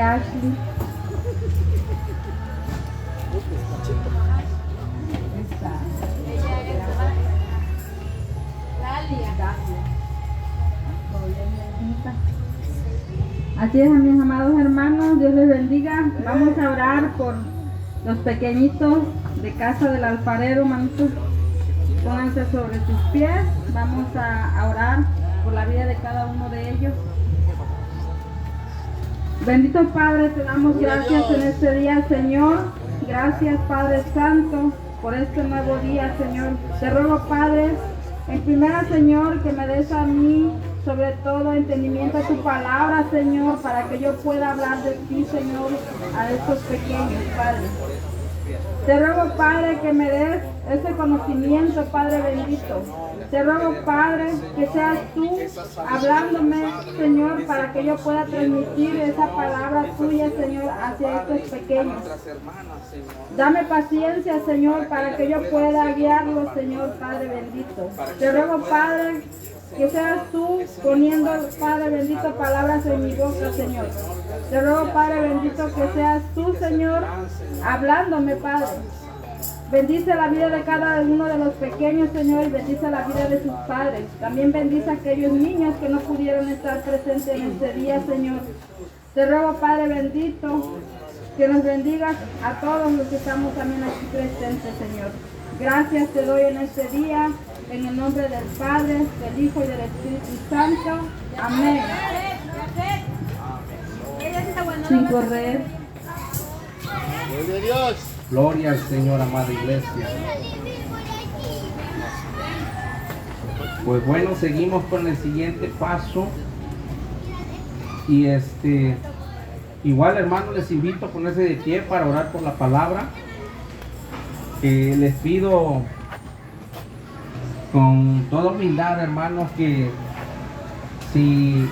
Ashley. Así es, mis amados hermanos, Dios les bendiga. Vamos a orar por los pequeñitos de casa del alfarero, hermanitos. Pónganse sobre sus pies. Vamos a orar por la vida de cada uno de ellos. Bendito Padre, te damos gracias en este día, Señor. Gracias, Padre Santo, por este nuevo día, Señor. Te ruego, Padre, en primera, Señor, que me des a mí, sobre todo, entendimiento a tu palabra, Señor, para que yo pueda hablar de ti, Señor, a estos pequeños, Padre. Te ruego, Padre, que me des ese conocimiento, Padre bendito. Te ruego, Padre, que seas tú hablándome, Señor, para que yo pueda transmitir esa palabra tuya, Señor, hacia estos pequeños. Dame paciencia, Señor, para que yo pueda guiarlos, Señor, Padre bendito. Te ruego, Padre, que seas tú poniendo, Padre bendito, palabras en mi boca, Señor. Te ruego, Padre bendito, que seas tú, Señor, hablándome, Padre. Bendice la vida de cada uno de los pequeños, Señor, y bendice la vida de sus padres. También bendice a aquellos niños que no pudieron estar presentes en este día, Señor. Te ruego, Padre bendito, que nos bendigas a todos los que estamos también aquí presentes, Señor. Gracias te doy en este día, en el nombre del Padre, del Hijo y del Espíritu Santo. Amén. Sin correr. Gloria a Dios. Gloria al Señor, amada iglesia. Pues bueno, seguimos con el siguiente paso. Y igual, hermanos, les invito a ponerse de pie para orar por la palabra. Les pido con toda humildad, hermanos, que si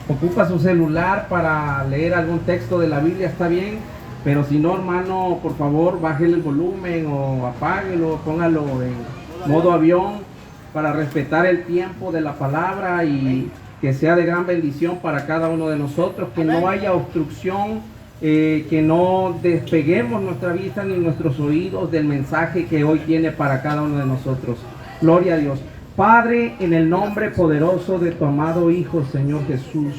ocupa su celular para leer algún texto de la Biblia, está bien. Pero si no, hermano, por favor, bájele el volumen o apáguelo, póngalo en modo avión para respetar el tiempo de la palabra y que sea de gran bendición para cada uno de nosotros, que no haya obstrucción, que no despeguemos nuestra vista ni nuestros oídos del mensaje que hoy tiene para cada uno de nosotros. Gloria a Dios. Padre, en el nombre poderoso de tu amado Hijo, Señor Jesús,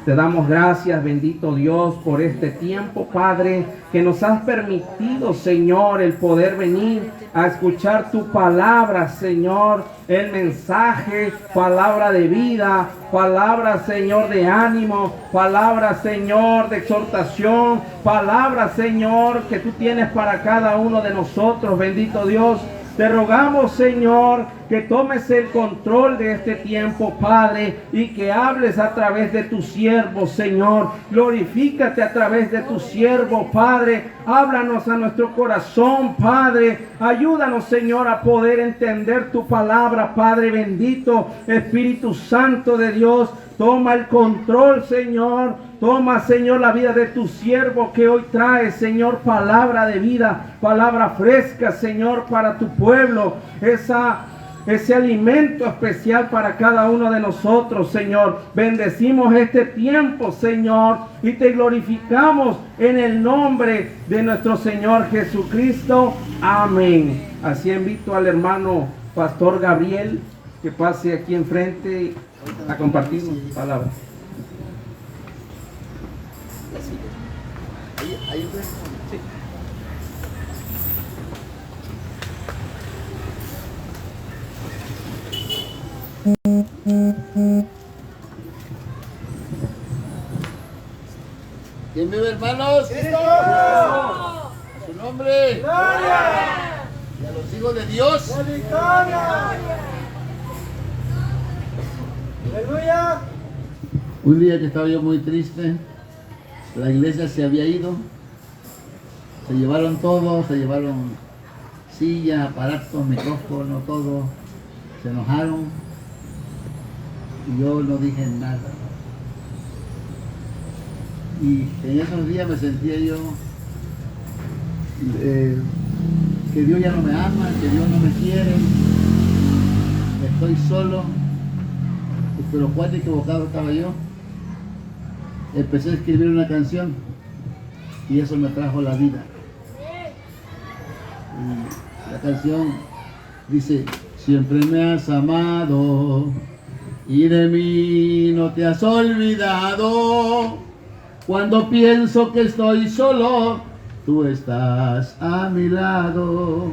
te damos gracias, bendito Dios, por este tiempo, Padre, que nos has permitido, Señor, el poder venir a escuchar tu palabra, Señor, el mensaje, palabra de vida, palabra, Señor, de ánimo, palabra, Señor, de exhortación, palabra, Señor, que tú tienes para cada uno de nosotros, bendito Dios. Te rogamos, Señor, que tomes el control de este tiempo, Padre, y que hables a través de tu siervo, Señor. Glorifícate a través de tu siervo, Padre. Háblanos a nuestro corazón, Padre. Ayúdanos, Señor, a poder entender tu palabra, Padre bendito. Espíritu Santo de Dios, toma el control, Señor. Toma, Señor, la vida de tu siervo que hoy trae, Señor, palabra de vida, palabra fresca, Señor, para tu pueblo. Ese alimento especial para cada uno de nosotros, Señor. Bendecimos este tiempo, Señor, y te glorificamos en el nombre de nuestro Señor Jesucristo. Amén. Así invito al hermano Pastor Gabriel que pase aquí enfrente a compartir su palabra. Ahí, sí. ¿Quién vive, hermanos? ¡Cristo! ¡A su nombre! ¡Gloria! Y a los hijos de Dios. ¡La victoria! ¡Aleluya! Un día que estaba yo muy triste, la iglesia se había ido, se llevaron todo, se llevaron silla, aparatos, micrófono, todo, se enojaron y yo no dije nada. Y en esos días me sentía yo que Dios ya no me ama, que Dios no me quiere, estoy solo, pero cuán equivocado estaba yo. empecé a escribir una canción y eso me trajo la vida. Y la canción dice: siempre me has amado y de mí no te has olvidado. Cuando pienso que estoy solo, tú estás a mi lado.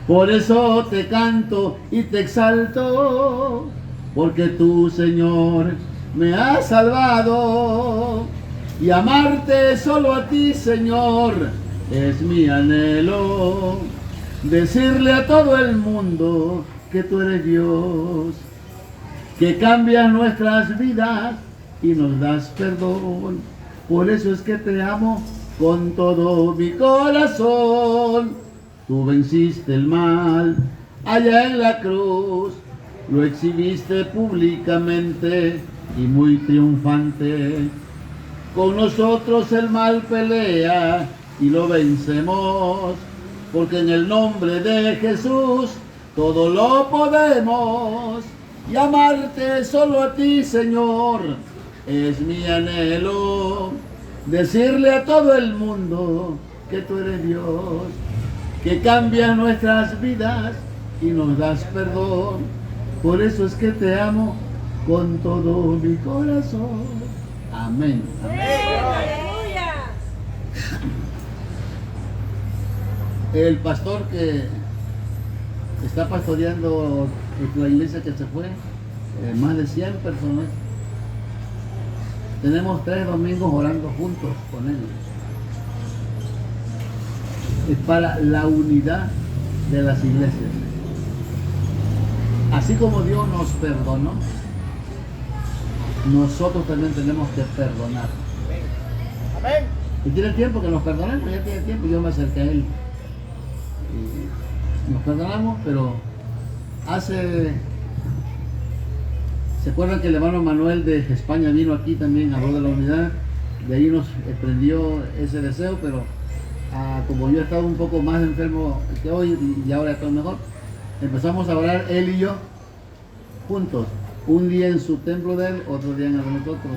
Por eso te canto y te exalto, porque tú, Señor, me has salvado. Y amarte solo a ti, Señor, es mi anhelo. Decirle a todo el mundo que tú eres Dios, que cambias nuestras vidas y nos das perdón. Por eso es que te amo con todo mi corazón. Tú venciste el mal allá en la cruz, lo exhibiste públicamente y muy triunfante. Con nosotros el mal pelea y lo vencemos, porque en el nombre de Jesús todo lo podemos. Y amarte solo a ti, Señor, es mi anhelo. Decirle a todo el mundo que tú eres Dios, que cambias nuestras vidas y nos das perdón. Por eso es que te amo con todo mi corazón. Amén. Amén. El pastor que está pastoreando la iglesia que se fue, más de 100 personas, tenemos 3 domingos orando juntos con él. Es para la unidad de las iglesias. Así como Dios nos perdonó, nosotros también tenemos que perdonar. Amén. Y tiene tiempo que nos perdonamos, ya tiene tiempo. Yo me acerqué a él y nos perdonamos, pero ¿se acuerdan que el hermano Manuel de España vino aquí también, habló de la unidad? De ahí nos prendió ese deseo, pero como yo he estado un poco más enfermo que hoy y ahora estoy mejor, empezamos a orar él y yo juntos, un día en su templo de él, otro día en el de nosotros,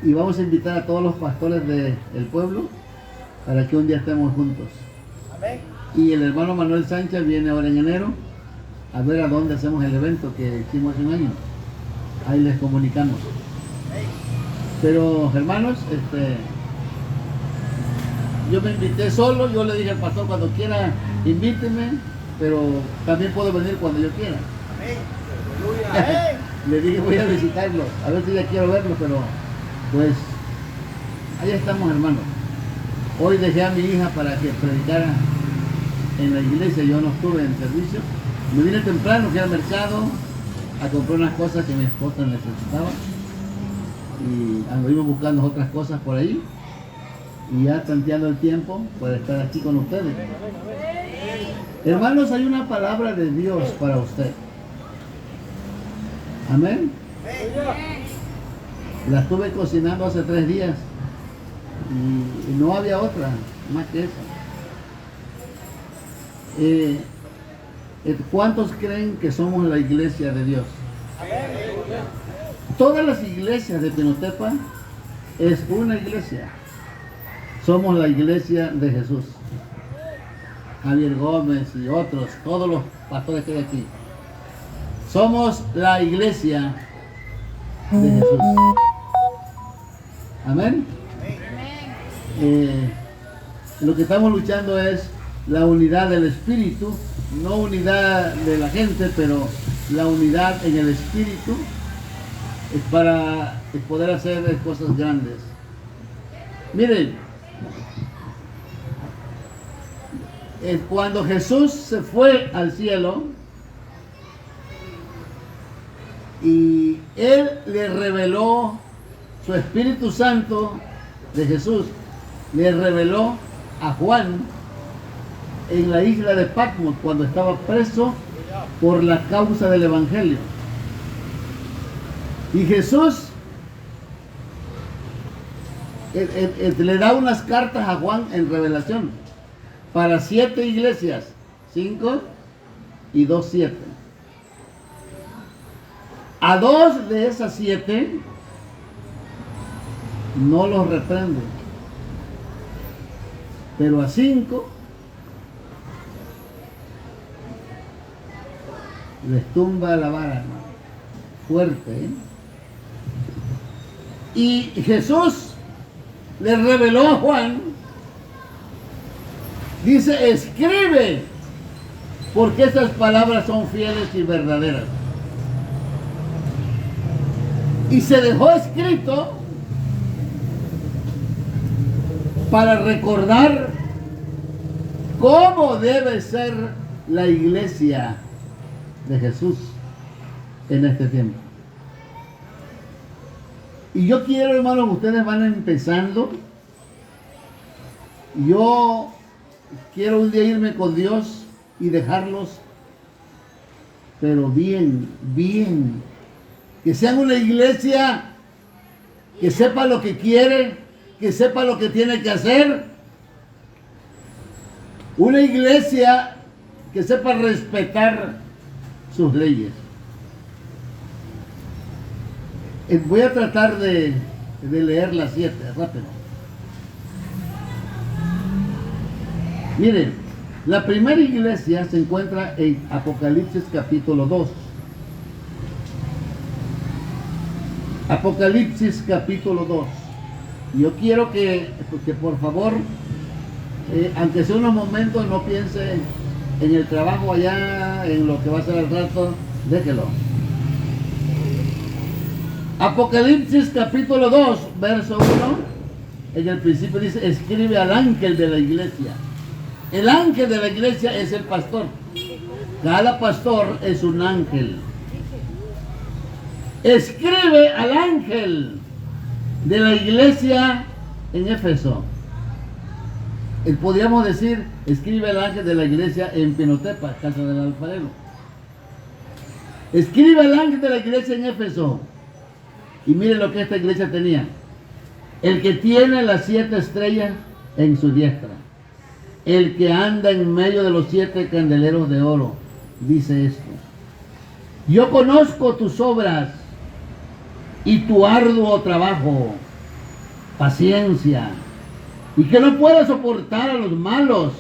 y vamos a invitar a todos los pastores del pueblo para que un día estemos juntos. Amén. Y el hermano Manuel Sánchez viene ahora en enero a ver a dónde hacemos el evento que hicimos hace un año. Ahí les comunicamos. Pero hermanos, yo me invité solo, yo le dije al pastor: cuando quiera invíteme, pero también puedo venir cuando yo quiera. Amén. Le dije: voy a visitarlo, a ver si ya quiero verlo, pero pues ahí estamos, hermanos. Hoy dejé a mi hija para que predicara en la iglesia, yo no estuve en servicio. Me vine temprano, fui al mercado a comprar unas cosas que mi esposa necesitaba y anduvimos buscando otras cosas por ahí y ya tanteando el tiempo para estar aquí con ustedes. Hermanos, hay una palabra de Dios para usted. Amén. La estuve cocinando hace 3 días y no había otra más que esa. ¿Cuántos creen que somos la iglesia de Dios? Todas las iglesias de Pinotepa es una iglesia. Somos la iglesia de Jesús. Javier Gómez y otros, todos los pastores que hay aquí. Somos la iglesia de Jesús. Amén. Lo que estamos luchando es la unidad del espíritu, no unidad de la gente, pero la unidad en el espíritu es para poder hacer cosas grandes. Miren, cuando Jesús se fue al cielo y Él le reveló su Espíritu Santo de Jesús, le reveló a Juan en la isla de Patmos cuando estaba preso por la causa del Evangelio. Y Jesús le da unas cartas a Juan en revelación para 7 iglesias, 5 y 2, 7. A 2 de esas 7 no los reprende, pero a 5 les tumba la vara, hermano. Fuerte, ¿eh? Y Jesús le reveló a Juan, dice, escribe, porque esas palabras son fieles y verdaderas. Y se dejó escrito para recordar cómo debe ser la iglesia de Jesús en este tiempo. Y yo quiero, hermanos, ustedes van empezando. Yo quiero un día irme con Dios y dejarlos, pero bien, bien. Que sean una iglesia que sepa lo que quiere, que sepa lo que tiene que hacer. Una iglesia que sepa respetar sus leyes. Voy a tratar de leer las 7, rápido. Miren, la primera iglesia se encuentra en Apocalipsis capítulo 2. Apocalipsis capítulo 2. Yo quiero que por favor, aunque sea unos momentos, no piense en el trabajo allá, en lo que va a ser al rato, déjelo. Apocalipsis capítulo 2, verso 1, en el principio dice, escribe al ángel de la iglesia. El ángel de la iglesia es el pastor. Cada pastor es un ángel. Escribe al ángel de la iglesia en Éfeso. Podríamos decir, escribe al ángel de la iglesia en Pinotepa, casa del alfarero. Escribe al ángel de la iglesia en Éfeso. Y mire lo que esta iglesia tenía. El que tiene las 7 estrellas en su diestra. El que anda en medio de los 7 candeleros de oro. Dice esto. Yo conozco tus obras y tu arduo trabajo, paciencia, y que no puedes soportar a los malos,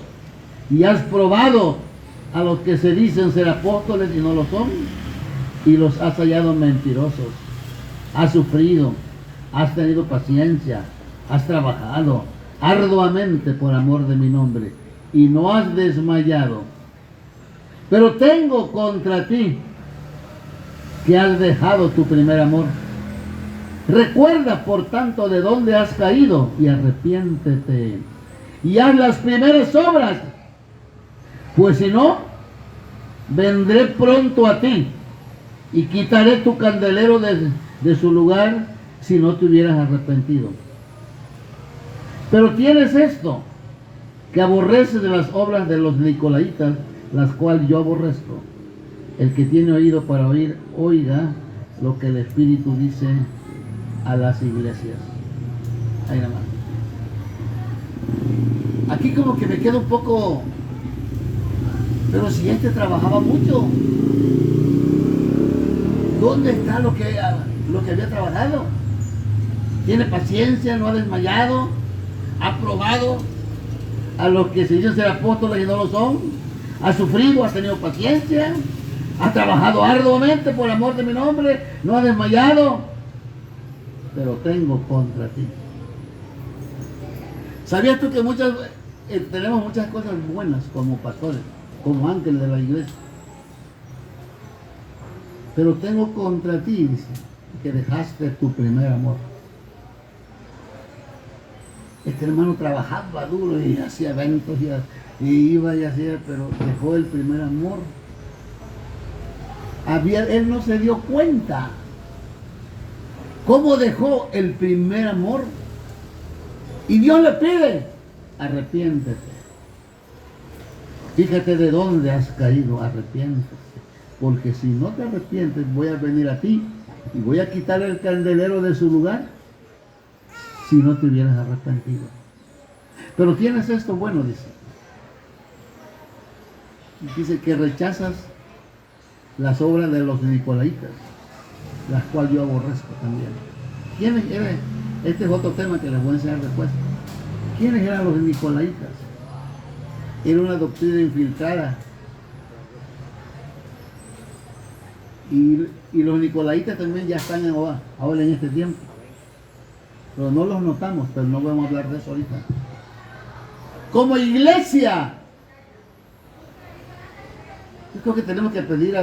y has probado a los que se dicen ser apóstoles y no lo son, y los has hallado mentirosos. Has sufrido, has tenido paciencia, has trabajado arduamente por amor de mi nombre, y no has desmayado. Pero tengo contra ti que has dejado tu primer amor. Recuerda, por tanto, de dónde has caído y arrepiéntete y haz las primeras obras, pues si no, vendré pronto a ti y quitaré tu candelero de su lugar si no te hubieras arrepentido. Pero tienes esto, que aborreces de las obras de los nicolaitas, las cuales yo aborrezco. El que tiene oído para oír, oiga lo que el Espíritu dice a las iglesias. Ahí nada más. Aquí como que me queda un poco, pero si este trabajaba mucho, ¿dónde está lo que había trabajado? Tiene paciencia, no ha desmayado, ha probado a los que se dicen ser apóstoles y no lo son, ha sufrido, ha tenido paciencia, ha trabajado arduamente por amor de mi nombre, no ha desmayado. Pero tengo contra ti. ¿Sabías tú que tenemos muchas cosas buenas como pastores, como ángeles de la iglesia? Pero tengo contra ti, dice, que dejaste tu primer amor. Este hermano trabajaba duro y hacía eventos y iba y hacía, pero dejó el primer amor. Él no se dio cuenta. ¿Cómo dejó el primer amor? Y Dios le pide, arrepiéntete. Fíjate de dónde has caído, arrepiéntete. Porque si no te arrepientes, voy a venir a ti y voy a quitar el candelero de su lugar si no te hubieras arrepentido. Pero tienes esto bueno, dice. Dice que rechazas las obras de los nicolaitas, las cuales yo aborrezco también. Este es otro tema que les voy a enseñar después. ¿Quiénes eran los nicolaitas? Era una doctrina infiltrada. Y los nicolaitas también ya están ahora en este tiempo. Pero no los notamos, pero no vamos a hablar de eso ahorita. Como iglesia, yo creo que tenemos que pedir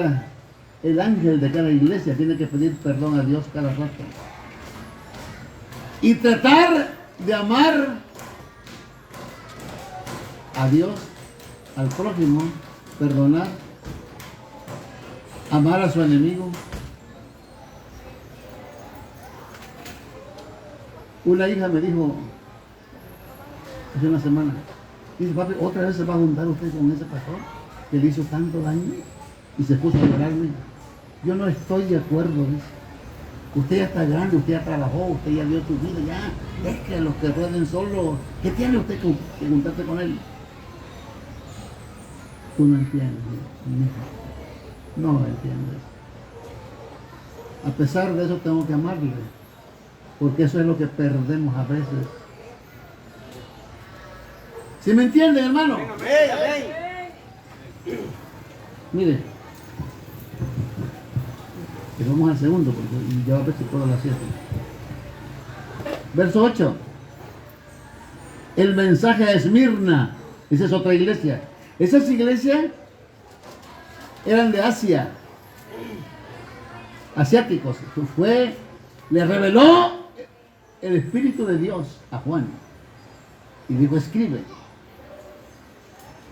el ángel de cada iglesia, tiene que pedir perdón a Dios cada rato. Y tratar de amar a Dios, al prójimo, perdonar, amar a su enemigo. Una hija me dijo hace una semana, dice, papi, otra vez se va a juntar usted con ese pastor que le hizo tanto daño, y se puso a llorarme. Yo no estoy de acuerdo, dice. Usted ya está grande, usted ya trabajó, usted ya dio su vida, ya. Es que los que rueden solo, ¿qué tiene usted que juntarse con él? Tú no entiendes, no entiendes. A pesar de eso tengo que amarle, porque eso es lo que perdemos a veces. ¿Sí me entienden, hermano? Mire, y vamos al segundo, porque ya va a ver si puedo las 7. Verso 8. El mensaje a Esmirna. Esa es otra iglesia. Esas iglesias eran de Asia, asiáticos. Le reveló el Espíritu de Dios a Juan y dijo, escribe.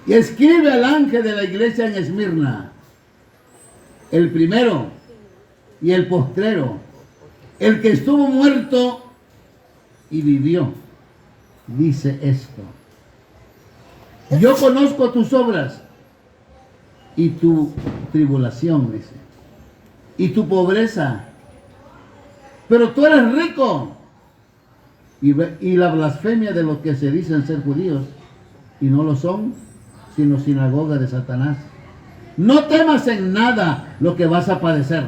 Y escribe al ángel de la iglesia en Esmirna, el primero y el postrero, el que estuvo muerto y vivió, dice esto: yo conozco tus obras y tu tribulación, dice, y tu pobreza, pero tú eres rico, y la blasfemia de los que se dicen ser judíos y no lo son, sino sinagoga de Satanás. No temas en nada lo que vas a padecer.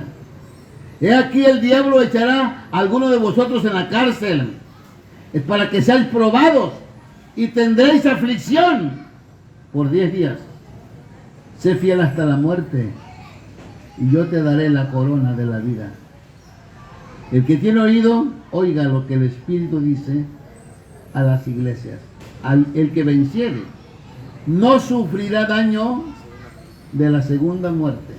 He aquí el diablo echará a alguno de vosotros en la cárcel, es para que seáis probados y tendréis aflicción por 10 días. Sé fiel hasta la muerte y yo te daré la corona de la vida. El que tiene oído, oiga lo que el Espíritu dice a las iglesias. El que venciere no sufrirá daño de la segunda muerte.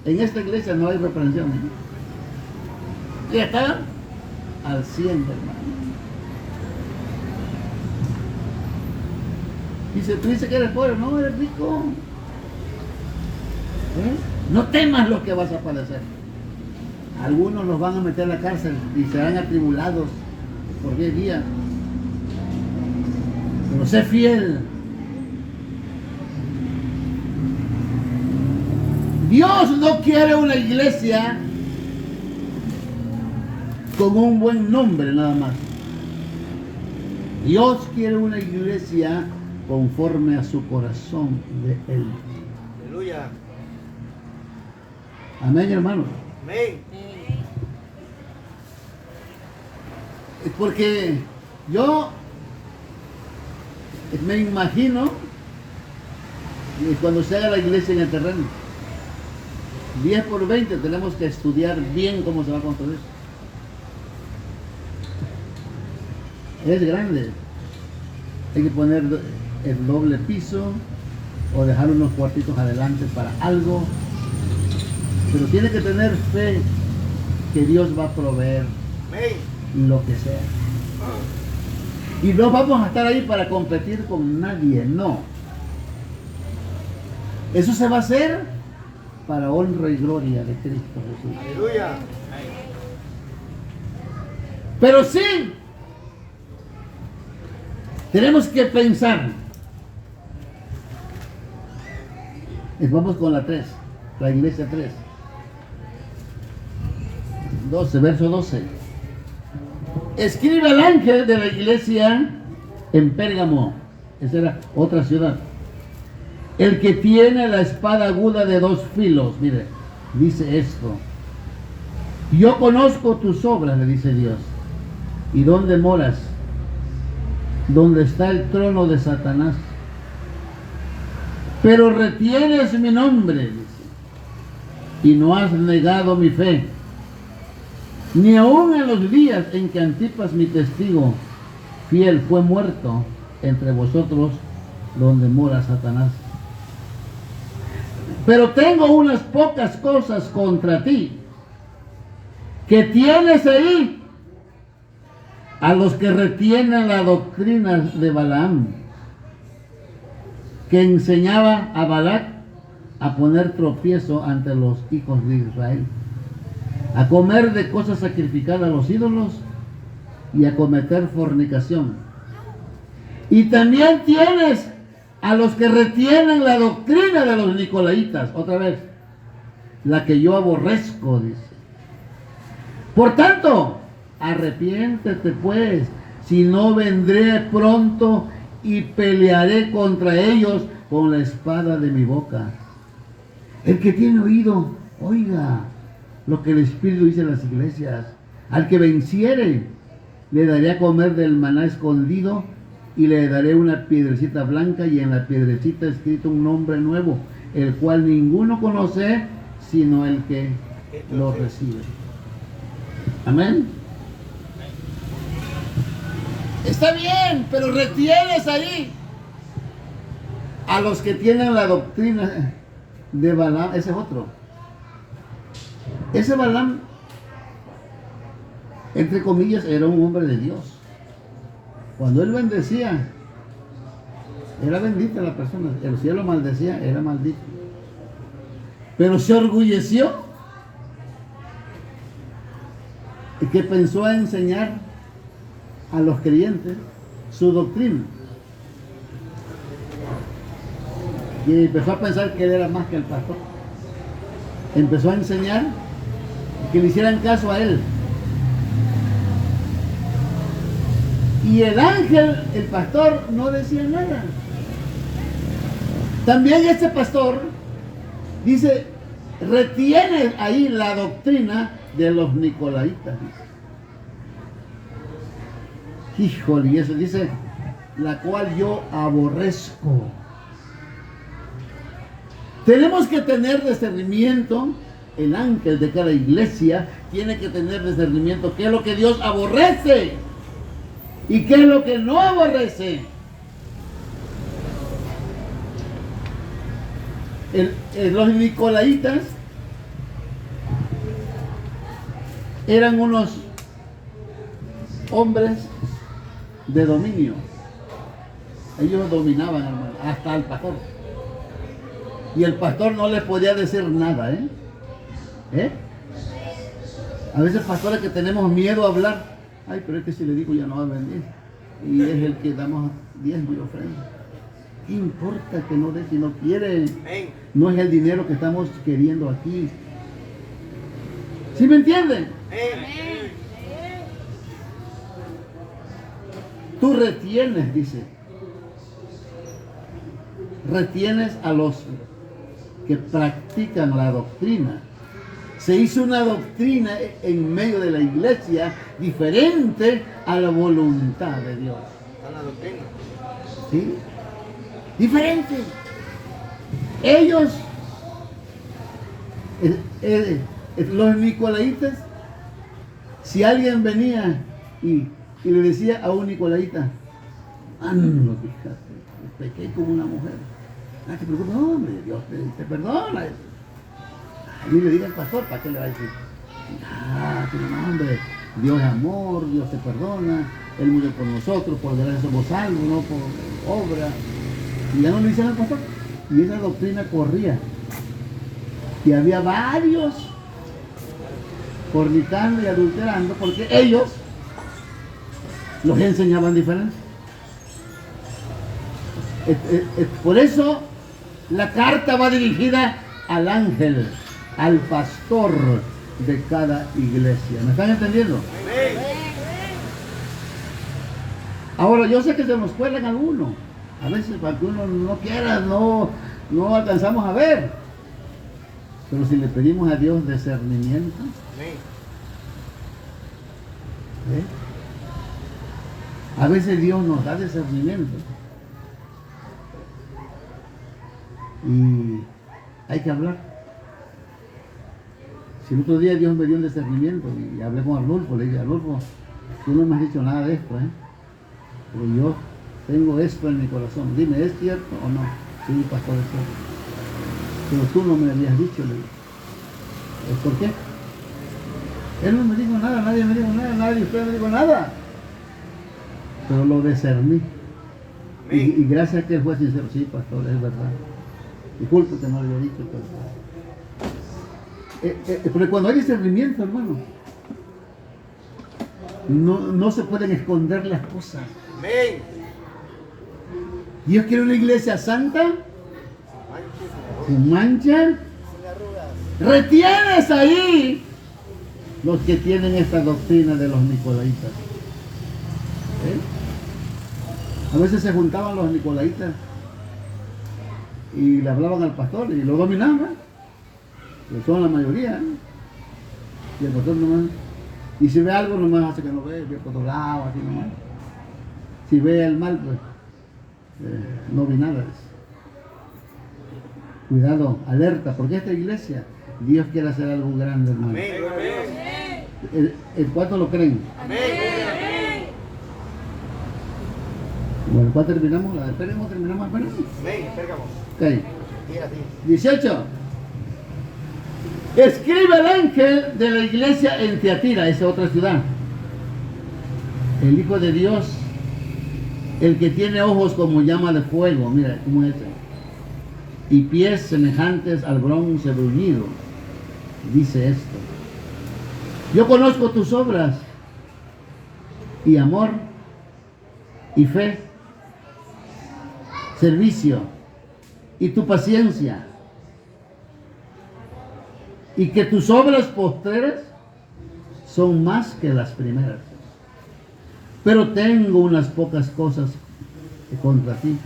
En esta iglesia no hay reprensión, ¿eh? Y está al 100, hermano. Dice, tú dices que eres pobre, no, eres rico. No temas lo que vas a padecer. Algunos los van a meter a la cárcel y serán atribulados por 10 días. Pero sé fiel. Dios no quiere una iglesia con un buen nombre nada más. Dios quiere una iglesia conforme a su corazón de Él. Aleluya. Amén, hermano. Amén. Porque yo me imagino cuando se haga la iglesia en el terreno, 10 por 20, tenemos que estudiar bien cómo se va a construir. Es grande. Hay que poner el doble piso o dejar unos cuartitos adelante para algo. Pero tiene que tener fe que Dios va a proveer lo que sea. Y no vamos a estar ahí para competir con nadie, no. Eso se va a hacer para honra y gloria de Cristo Jesús. Aleluya. Pero sí, tenemos que pensar. Vamos con la 3, la iglesia 3. 12, verso 12. Escribe al ángel de la iglesia en Pérgamo. Esa era otra ciudad. El que tiene la espada aguda de 2 filos. Mire, dice esto: yo conozco tus obras, le dice Dios, ¿Y dónde moras? Donde está el trono de Satanás. Pero retienes mi nombre, dice, y no has negado mi fe, ni aun en los días en que Antipas, mi testigo fiel, fue muerto entre vosotros, donde mora Satanás. Pero tengo unas pocas cosas contra ti, que tienes ahí a los que retienen la doctrina de Balaam, que enseñaba a Balac a poner tropiezo ante los hijos de Israel, a comer de cosas sacrificadas a los ídolos y a cometer fornicación. Y también tienes a los que retienen la doctrina de los nicolaitas, otra vez, la que yo aborrezco, dice. Por tanto, arrepiéntete pues, si no vendré pronto y pelearé contra ellos con la espada de mi boca. El que tiene oído, oiga lo que el Espíritu dice a las iglesias. Al que venciere, le daré a comer del maná escondido, y le daré una piedrecita blanca, y en la piedrecita escrito un nombre nuevo, el cual ninguno conoce, sino el que lo recibe. Amén. Está bien, pero retienes ahí a los que tienen la doctrina de Balaam. Ese es otro. Ese Balaam, entre comillas, era un hombre de Dios. Cuando él bendecía, era bendita la persona. El cielo maldecía, era maldito. Pero se orgulleció y que pensó a enseñar a los creyentes su doctrina. Y empezó a pensar que él era más que el pastor. Empezó a enseñar que le hicieran caso a él. Y el ángel, el pastor, no decía nada. También este pastor dice, retiene ahí la doctrina de los nicolaitas. Híjole, y eso dice, la cual yo aborrezco. Tenemos que tener discernimiento. El ángel de cada iglesia tiene que tener discernimiento. ¿Qué es lo que Dios aborrece? ¿Y qué es lo que no aborrece? Los nicolaitas eran unos hombres de dominio. Ellos dominaban, hermano, hasta al pastor. Y el pastor no le podía decir nada, A veces pastores que tenemos miedo a hablar. Ay, pero es que si le digo ya no va a venir. Y es el que damos diezmo y ofrenda. ¿Qué importa que no dé si no quiere? No es el dinero que estamos queriendo aquí. ¿Sí me entienden? Tú retienes, dice. Retienes a los que practican la doctrina. Se hizo una doctrina en medio de la iglesia diferente a la voluntad de Dios. ¿A la doctrina? ¿Sí? Diferente. Ellos, los nicolaitas, si alguien venía y le decía a un nicolaita, no, fíjate, pequé como una mujer. No te preocupes, no, hombre, Dios te perdona. Y le diga al pastor, ¿para qué le va a decir? No, hombre, Dios es amor, Dios te perdona, Él murió por nosotros, por gracia somos salvos, no por obra. Y ya no le dicen al pastor. Y esa doctrina corría. Y había varios fornicando y adulterando porque ellos los enseñaban diferente. Por eso la carta va dirigida al ángel, al pastor de cada iglesia. ¿Me están entendiendo? Ahora, yo sé que se nos cuelan algunos. A veces, para que uno no quiera, no alcanzamos a ver. Pero si le pedimos a Dios discernimiento, A veces Dios nos da discernimiento. Y hay que hablar. Si el otro día Dios me dio un discernimiento y hablé con Arnulfo, le dije, Arnulfo, tú no me has dicho nada de esto, pero yo tengo esto en mi corazón. Dime, ¿es cierto o no? Sí, pastor, es cierto. Pero tú no me habías dicho, le dije. ¿Por qué? Él no me dijo nada, nadie me dijo nada, nadie de ustedes me dijo nada. Pero lo discerní. Y gracias a que él fue sincero, sí, pastor, es verdad. Disculpe que no le había dicho, pero... porque cuando hay discernimiento, hermano, no se pueden esconder las cosas. Amén. Dios quiere una iglesia santa, sin mancha. Retienes ahí los que tienen esta doctrina de los nicolaitas. A veces se juntaban los nicolaitas y le hablaban al pastor y lo dominaban, que son la mayoría, y el pastor nomás, y si ve algo nomás hace que no ve por otro lado, así nomás. Si ve el mal, pues no vi nada. Cuidado, alerta, porque esta iglesia, Dios quiere hacer algo grande, hermano. Amén. ¿El cuánto lo creen? Amén. Bueno, ¿cuál terminamos? La de Pérgamo, terminamos apenas. Amén. Pérgamo. Ok. Y así. 18. Escribe el ángel de la iglesia en Tiatira, esa otra ciudad. El Hijo de Dios, el que tiene ojos como llama de fuego, mira cómo es ese, y pies semejantes al bronce bruñido, dice esto: yo conozco tus obras, y amor, y fe, servicio, y tu paciencia, y que tus obras postreras son más que las primeras. Pero tengo unas pocas cosas contra ti,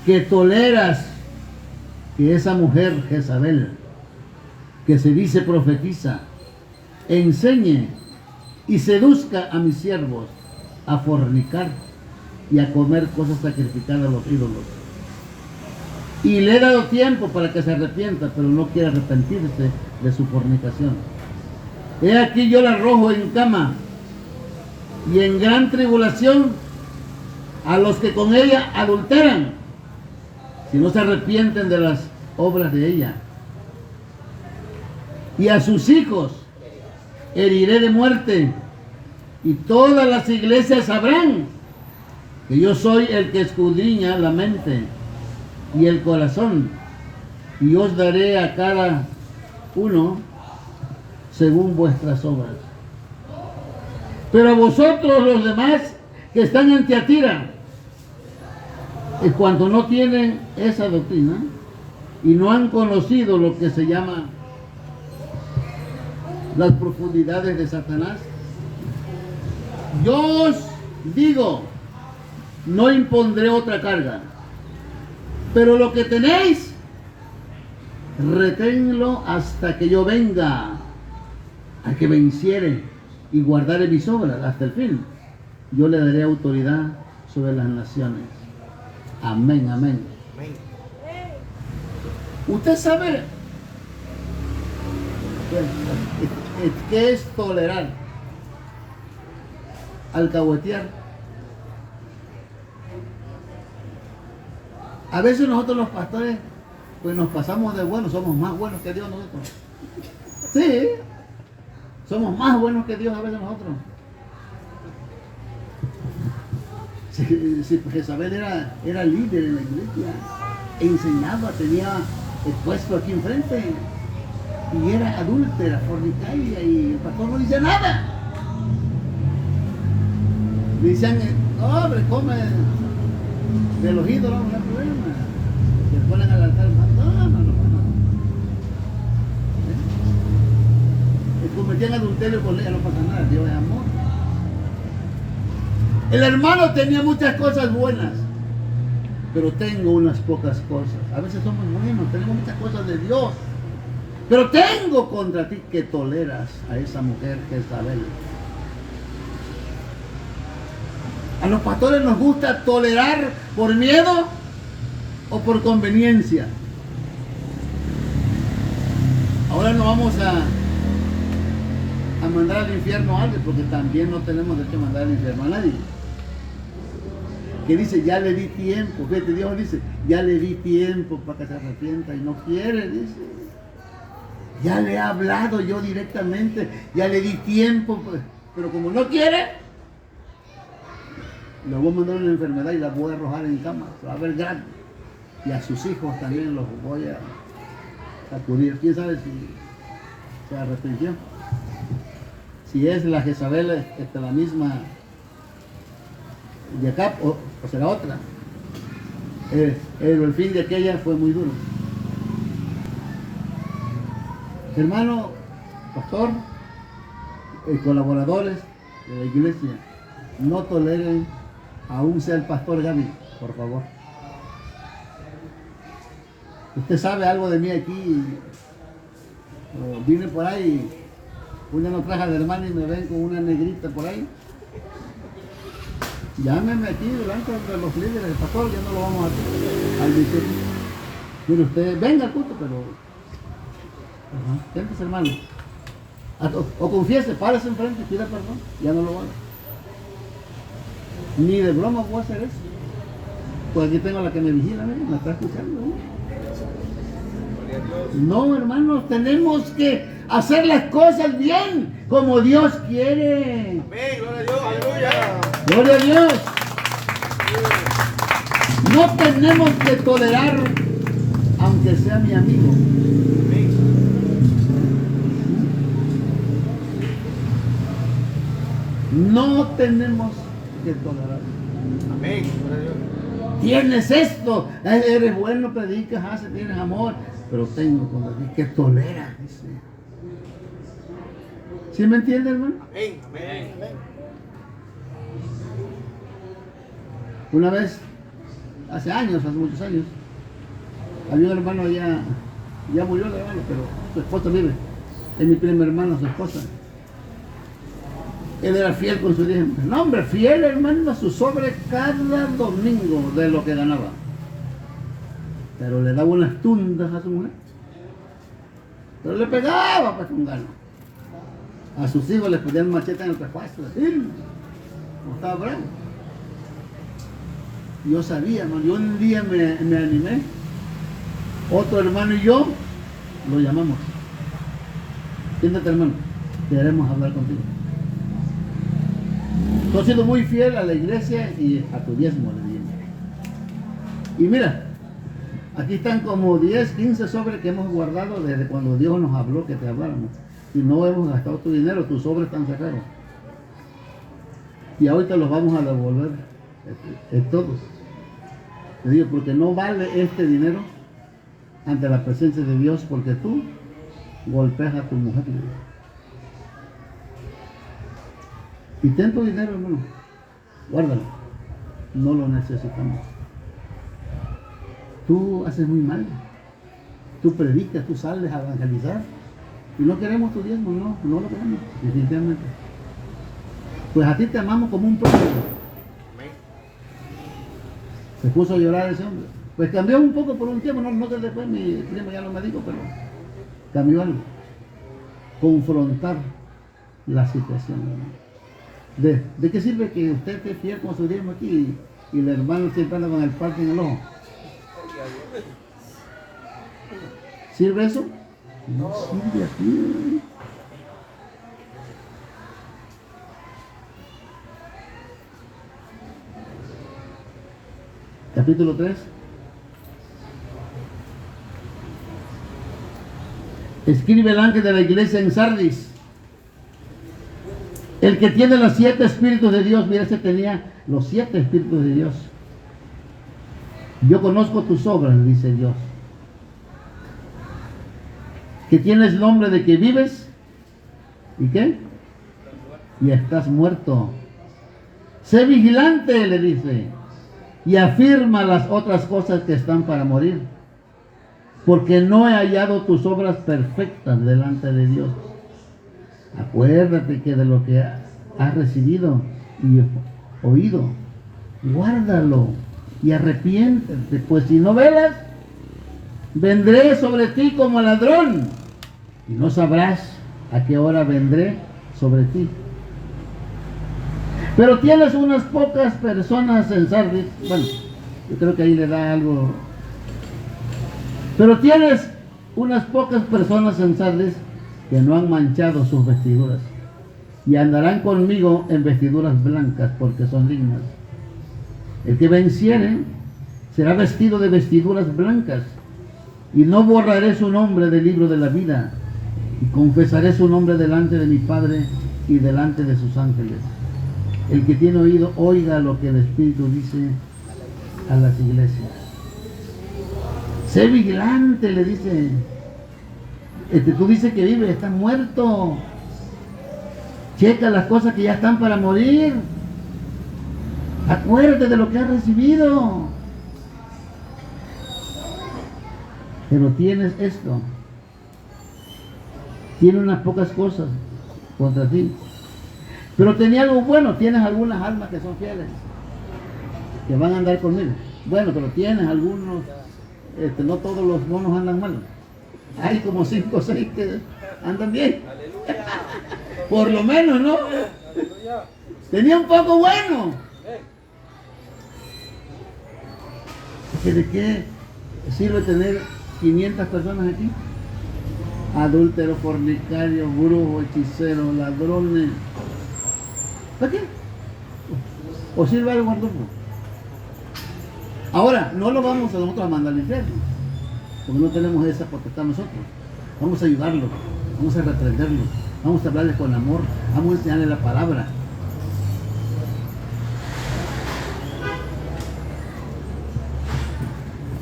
que toleras que esa mujer Jezabel, que se dice profetiza, enseñe y seduzca a mis siervos a fornicar y a comer cosas sacrificadas a los ídolos. Y le he dado tiempo para que se arrepienta, pero no quiere arrepentirse de su fornicación. He aquí yo la arrojo en cama y en gran tribulación a los que con ella adulteran, si no se arrepienten de las obras de ella. Y a sus hijos heriré de muerte, y todas las iglesias sabrán que yo soy el que escudriña la mente y el corazón, y os daré a cada uno según vuestras obras. Pero a vosotros los demás que están en Tiatira, en cuanto no tienen esa doctrina y no han conocido lo que se llama las profundidades de Satanás, yo os digo, no impondré otra carga, pero lo que tenéis, reténlo hasta que yo venga, a que venciere y guardare mis obras hasta el fin. Yo le daré autoridad sobre las naciones. Amén, amén. Amén. Usted sabe qué es tolerar, alcahuetear. A veces nosotros los pastores, pues nos pasamos de buenos, somos más buenos que Dios nosotros. Sí, somos más buenos que Dios a veces nosotros. Si Jezabel era líder en la iglesia, enseñaba, tenía el puesto aquí enfrente, y era adúltera, fornicaria, y el pastor no dice nada. Le decían, hombre, come de los ídolos, no hay problema. Se ponen al altar, no. Cometían adulterio con ella, no pasa nada, Dios es amor. El hermano tenía muchas cosas buenas, pero tengo unas pocas cosas. A veces somos buenos, tenemos muchas cosas de Dios, pero tengo contra ti que toleras a esa mujer Jezabel. A los pastores nos gusta tolerar por miedo o por conveniencia. Ahora no vamos a mandar al infierno a alguien, porque también no tenemos derecho a mandar al infierno a nadie. Que dice, ya le di tiempo. Fíjate, Dios dice, ya le di tiempo para que se arrepienta y no quiere, dice. Ya le he hablado yo directamente, ya le di tiempo, pero como no quiere, le voy a mandar una enfermedad y la voy a arrojar en cama, se va a ver grande. Y a sus hijos también los voy a sacudir. ¿Quién sabe si se arrepintió? Si es la Jezabel, la misma de acá, o será otra. El fin de aquella fue muy duro. Hermano, pastor, colaboradores de la iglesia, no toleren aún sea el pastor Gaby, por favor. Usted sabe algo de mí aquí, vine por ahí, una no traje al hermano y me ven con una negrita por ahí. Llámeme aquí delante de los líderes, el pastor, ya no lo vamos a admitir. Mire usted, venga al culto, pero siéntese, hermano. O confiese, párese enfrente y pida perdón, ya no lo haga. Ni de broma voy a hacer eso. Pues aquí tengo a la que me vigila, me está escuchando. No, hermanos, tenemos que hacer las cosas bien, como Dios quiere. Amén, gloria a Dios, aleluya. Gloria a Dios. No tenemos que tolerar, aunque sea mi amigo. Amén. No tenemos que tolerar. Amén, gloria a Dios. Tienes esto, eres bueno, predicas, haces, tienes amor, pero tengo con decir que tolera, dice. ¿Sí me entiende, hermano? Amén, amén, amén. Una vez, hace muchos años, había un hermano ya murió el hermano, pero su esposa vive. Es mi primo hermano, su esposa. Él era fiel con su diezmo. No, hombre, fiel, hermano, a su sobre cada domingo de lo que ganaba. Pero le daba unas tundas a su mujer. Pero le pegaba pues un gano. A sus hijos les ponían machete en el pescuezo. No estaba bravo. Yo sabía, hermano. Yo un día me animé. Otro hermano y yo lo llamamos. Siéntate, hermano. Queremos hablar contigo. Tú has sido muy fiel a la iglesia y a tu diezmo, le dije. Y mira, aquí están como 10, 15 sobres que hemos guardado desde cuando Dios nos habló que te habláramos. Y no hemos gastado tu dinero, tus sobres están sacados. Y ahorita los vamos a devolver todos. Te digo, porque no vale este dinero ante la presencia de Dios, porque tú golpeas a tu mujer. Y ten tu dinero, hermano, guárdalo, no lo necesitamos. Tú haces muy mal, tú predicas, tú sales a evangelizar y no queremos tu diezmo, no lo queremos, definitivamente. Pues a ti te amamos como un prójimo. Se puso a llorar ese hombre. Pues cambió un poco por un tiempo, no que después mi primo ya no me dijo, pero cambió algo. Confrontar la situación, hermano. ¿De qué sirve que usted esté fiel con su diezmo aquí y el hermano siempre anda con el parte en el ojo? ¿Sirve eso? No sirve aquí. Capítulo 3. Escribe el ángel de la iglesia en Sardis. El que tiene los 7 espíritus de Dios, mira, ese tenía los 7 espíritus de Dios. Yo conozco tus obras, dice Dios. Que tienes nombre de que vives. ¿Y qué? Y estás muerto. Sé vigilante, le dice. Y afirma las otras cosas que están para morir. Porque no he hallado tus obras perfectas delante de Dios. Acuérdate que de lo que has recibido y oído, guárdalo y arrepiéntete, pues si no velas, vendré sobre ti como ladrón y no sabrás a qué hora vendré sobre ti. Pero tienes unas pocas personas en Sardis. Bueno, yo creo que ahí le da algo. Pero tienes unas pocas personas en Sardis que no han manchado sus vestiduras y andarán conmigo en vestiduras blancas porque son dignas. El que venciere será vestido de vestiduras blancas, y no borraré su nombre del libro de la vida, y confesaré su nombre delante de mi Padre y delante de sus ángeles. El que tiene oído, oiga lo que el Espíritu dice a las iglesias. Sé vigilante, le dice. Tú dices que vive, está muerto. Checa las cosas que ya están para morir. Acuérdate de lo que has recibido. Pero tienes esto. Tienes unas pocas cosas contra ti. Pero tenía algo bueno. Tienes algunas almas que son fieles, que van a andar conmigo. Bueno, pero tienes algunos. No todos los monos andan mal. Hay como 5 o 6 que andan bien. Por lo menos, ¿no? Tenía un poco bueno. ¿De qué sirve tener 500 personas aquí? Adúlteros, fornicarios, brujos, hechiceros, ladrones. ¿Para qué? ¿O sirve algo al grupo? Ahora, no lo vamos a nosotros a mandar al infierno, porque no tenemos esa potestad nosotros. Vamos a ayudarlo, vamos a reprenderlo, vamos a hablarles con amor, vamos a enseñarles la palabra.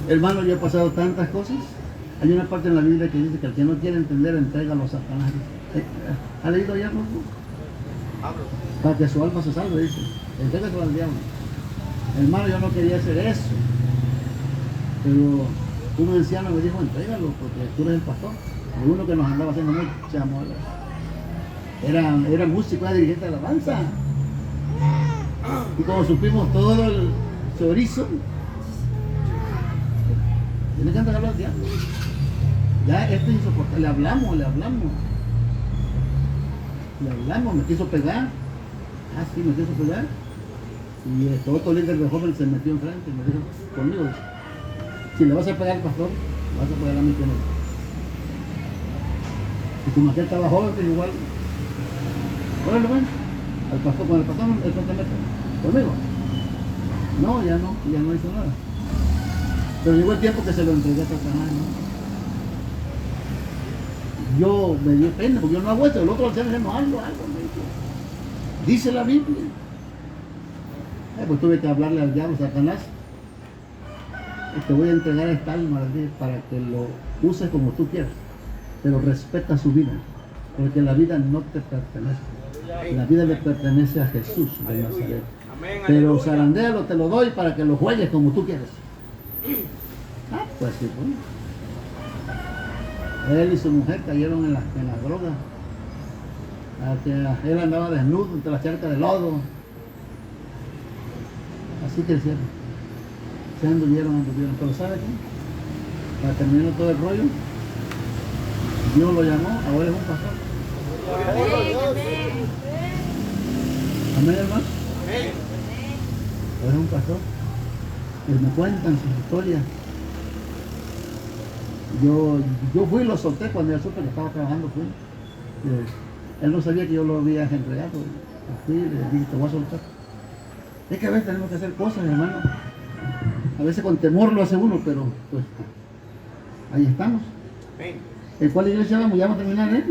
Hermano, yo he pasado tantas cosas. Hay una parte en la Biblia que dice que el que no quiere entender, entrégalo a Satanás. ¿Ha leído ya, no? Para que su alma se salve, dice. Entrégalo al diablo. Hermano, yo no quería hacer eso. Pero un anciano me dijo, entrégalo, porque tú eres el pastor. Uno que nos andaba haciendo mucha mola. Era músico, era dirigente de alabanza. Y como supimos todo el chorizo, tiene que entregarlo al diablo. Ya esto es insoportable. Le hablamos. Me quiso pegar. Ah, sí, me quiso pegar. Y todo el líder de joven se metió enfrente y me dijo, conmigo, si le vas a pegar al pastor, vas a pegar a mí conmigo. Y como aquel estaba joven, pues igual, bueno, al pastor, con el pastor, él no te mete. Conmigo. No, ya no hizo nada. Pero llegó el tiempo que se lo entregué a Satanás, ¿no? Yo me dio pena, porque yo no hago esto, el otro anciano dice, no, algo, me dijo. Dice la Biblia. Pues tuve que hablarle al diablo, Satanás. Te voy a entregar esta alma para que lo uses como tú quieras, pero respeta su vida, porque la vida no te pertenece. La vida le pertenece a Jesús de Nazaret. Pero zarandéalo, te lo doy para que lo juegues como tú quieras. Ah, pues sí, bueno. Él y su mujer cayeron en la droga. Él andaba desnudo entre las charcas de lodo. Así crecieron. Se anduvieron. Pero ¿sabe qué? Para terminar todo el rollo, Dios lo llamó, ahora es un pastor. Amén, hermano. Ahora es un pastor. Él me cuentan sus historias. Yo fui y lo solté cuando ya supe que estaba trabajando. Él no sabía que yo lo había entregado. Fui y le dije, te voy a soltar. Es que a veces tenemos que hacer cosas, hermano. A veces con temor lo hace uno, pero pues ahí estamos. ¿En cuál iglesia vamos? Ya vamos a terminar, ¿eh?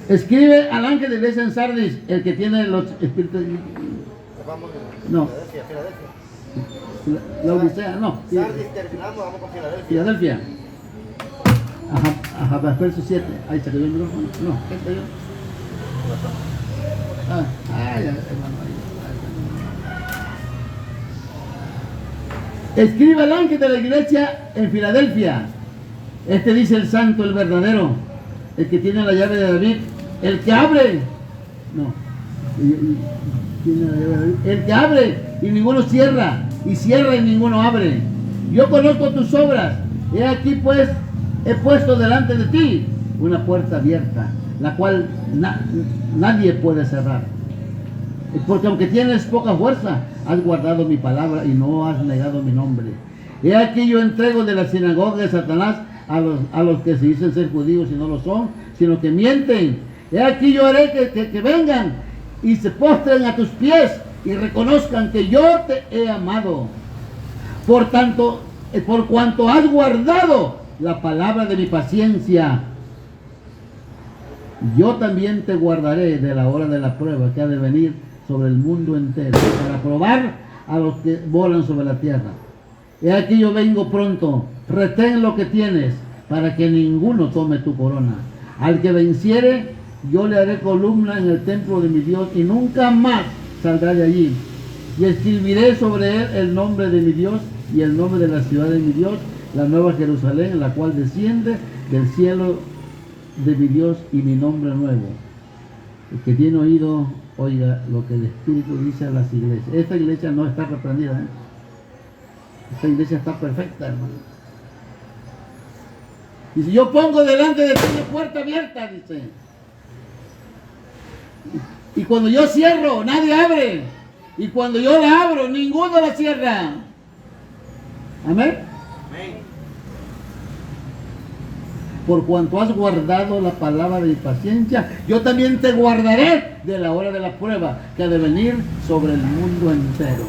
Escribe al ángel de la iglesia en Sardis, el que tiene los espíritus. No. La Odisea, no. Sardis terminamos, vamos con Filadelfia. Filadelfia. Ajá, verso 7. Ahí se cayó el micrófono. No, ¿qué cayó? Hermano, escribe al ángel de la iglesia en Filadelfia. Este dice el santo, el verdadero, el que tiene la llave de David, el que abre. No. El que abre y ninguno cierra, y cierra y ninguno abre. Yo conozco tus obras. He aquí pues, he puesto delante de ti una puerta abierta, la cual nadie puede cerrar. Porque aunque tienes poca fuerza, has guardado mi palabra y no has negado mi nombre. He aquí yo entrego de la sinagoga de Satanás a los que se dicen ser judíos y no lo son, sino que mienten. He aquí yo haré que vengan y se postren a tus pies y reconozcan que yo te he amado. Por tanto, por cuanto has guardado la palabra de mi paciencia, yo también te guardaré de la hora de la prueba que ha de venir sobre el mundo entero, para probar a los que volan sobre la tierra. He aquí yo vengo pronto, retén lo que tienes, para que ninguno tome tu corona. Al que venciere, yo le haré columna en el templo de mi Dios, y nunca más saldrá de allí. Y escribiré sobre él el nombre de mi Dios, y el nombre de la ciudad de mi Dios, la nueva Jerusalén, la cual desciende del cielo de mi Dios, y mi nombre nuevo. El que tiene oído, oiga lo que el Espíritu dice a las iglesias. Esta iglesia no está reprendida, ¿eh? Esta iglesia está perfecta, hermano. Dice, yo pongo delante de ti una puerta abierta, dice. Y cuando yo cierro, nadie abre. Y cuando yo la abro, ninguno la cierra. Amén. Por cuanto has guardado la palabra de mi paciencia, yo también te guardaré de la hora de la prueba que ha de venir sobre el mundo entero.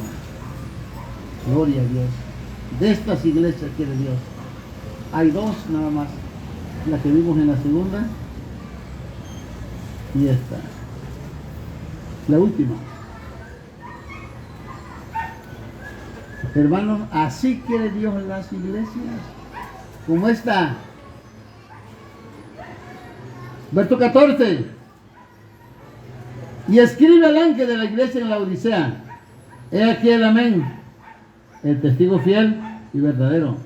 Gloria a Dios. De estas iglesias quiere Dios. Hay dos nada más. La que vimos en la segunda y esta. La última. Hermanos, así quiere Dios en las iglesias. Como esta. Verso 14. Y escribe al ángel de la iglesia en la Odisea. He aquí el amén, el testigo fiel y verdadero.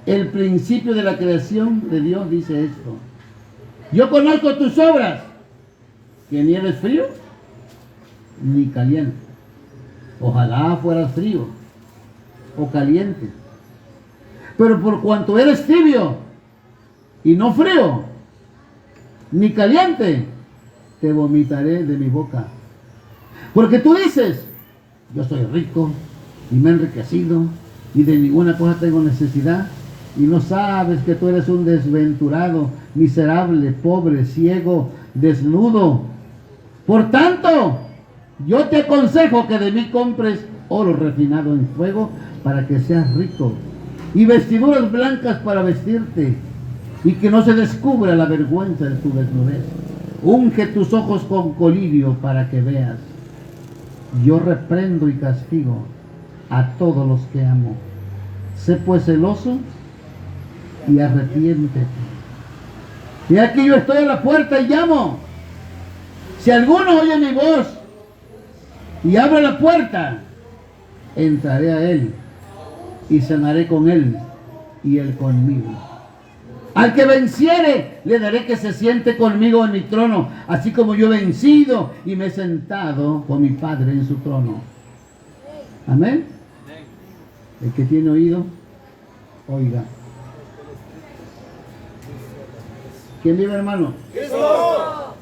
El principio de la creación de Dios dice esto. Yo conozco tus obras, que ni eres frío ni caliente. Ojalá fueras frío o caliente. Pero por cuanto eres tibio y no frío ni caliente, te vomitaré de mi boca. Porque tú dices, yo soy rico y me he enriquecido y de ninguna cosa tengo necesidad, y no sabes que tú eres un desventurado, miserable, pobre, ciego, desnudo. Por tanto, yo te aconsejo que de mí compres oro refinado en fuego para que seas rico, y vestiduras blancas para vestirte, y que no se descubra la vergüenza de tu desnudez. Unge tus ojos con colirio para que veas. Yo reprendo y castigo a todos los que amo. Sé pues celoso y arrepiéntete. Y aquí yo estoy a la puerta y llamo. Si alguno oye mi voz y abre la puerta, entraré a él y cenaré con él y él conmigo. Al que venciere, le daré que se siente conmigo en mi trono, así como yo he vencido y me he sentado con mi Padre en su trono. Amén. El que tiene oído, oiga. ¿Quién vive, hermano? ¡Cristo!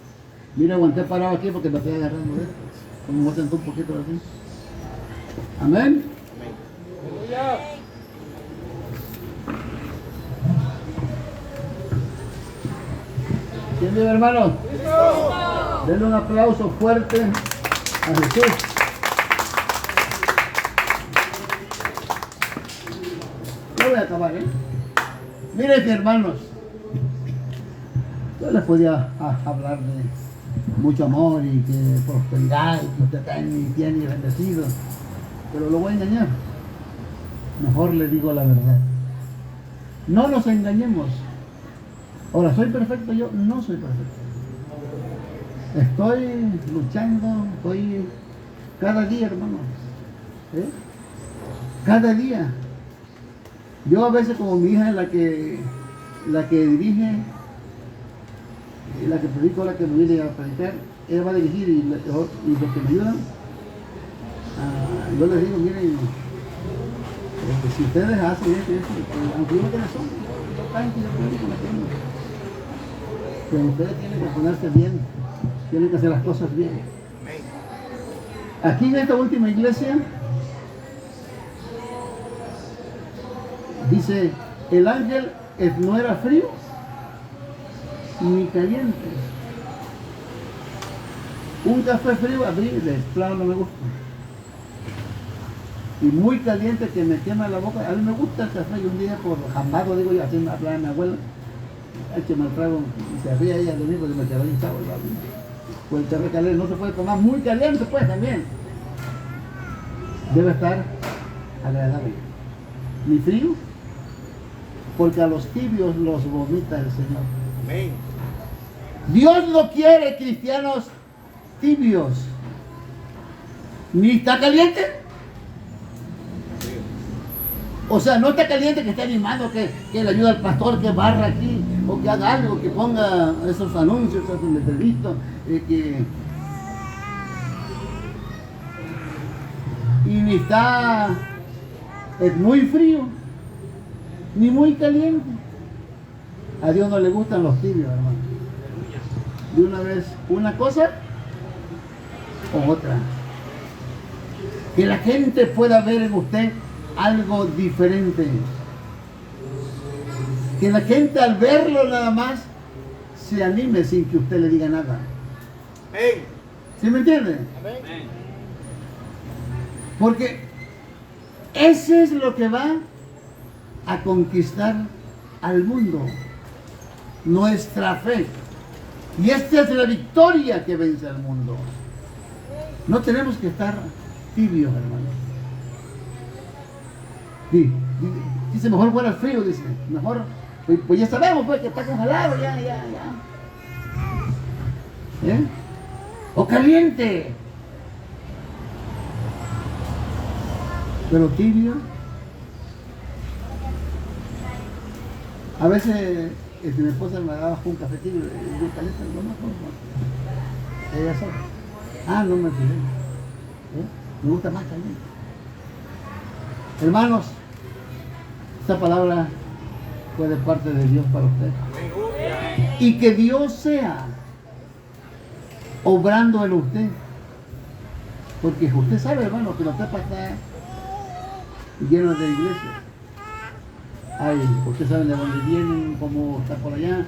Mira, aguanté parado aquí porque me estoy agarrando de esto. Como me sentó un poquito así. Amén. ¿Quién vive, hermano? ¡Cristo! Denle un aplauso fuerte a Jesús. No voy a acabar, ¿eh? Miren, hermanos, yo les podía hablar de mucho amor y que prosperidad y que usted tiene y bendecido, pero lo voy a engañar. Mejor le digo la verdad. No nos engañemos. Ahora, ¿soy perfecto yo? No soy perfecto. Estoy luchando, estoy cada día, hermanos. ¿Eh? Cada día. Yo a veces, como mi hija es la que dirige, la que predico, la que me viene a predicar, ella va a dirigir y los que me ayudan, yo les digo, miren, si ustedes hacen esto, aunque yo no tenga son, pero ustedes tienen que ponerse bien, tienen que hacer las cosas bien. Aquí en esta última iglesia, dice, el ángel no era frío ni caliente. Un café frío, abrirle, claro, no me gusta. Y muy caliente que me quema la boca. A mí me gusta el café y un día por jambado, digo yo, así me hablaba mi abuela, écheme el trago, y se ría ella de mí porque me quedó hinchado. Pues el café caliente no se puede tomar muy caliente, pues también. Debe estar agradable. Ni frío, porque a los tibios los vomita el Señor. Amén. Dios no quiere cristianos tibios. Ni está caliente. O sea, no está caliente que esté animando, que le ayude al pastor, que barra aquí, o que haga algo, que ponga esos anuncios, esos entrevistas, y ni está muy frío, ni muy caliente. A Dios no le gustan los tibios, hermano. De una vez, una cosa o otra. Que la gente pueda ver en usted algo diferente. Que la gente al verlo nada más se anime sin que usted le diga nada. Amén. ¿Sí me entiende? Amén. Porque ese es lo que va a conquistar al mundo. Nuestra fe. Y esta es la victoria que vence al mundo. No tenemos que estar tibios, hermano. Dice, mejor fuera el frío, dice. Mejor, pues ya sabemos pues, que está congelado, ya. O caliente. Pero tibio. A veces mi esposa me daba un café tibio, yo caliente, no. Ella sabe. No me fijé. Me gusta más caliente. Hermanos, esta palabra fue de parte de Dios para usted. Y que Dios sea obrando en usted. Porque usted sabe, hermano, que la tapa está llena de iglesias. Usted sabe de dónde vienen, cómo está por allá.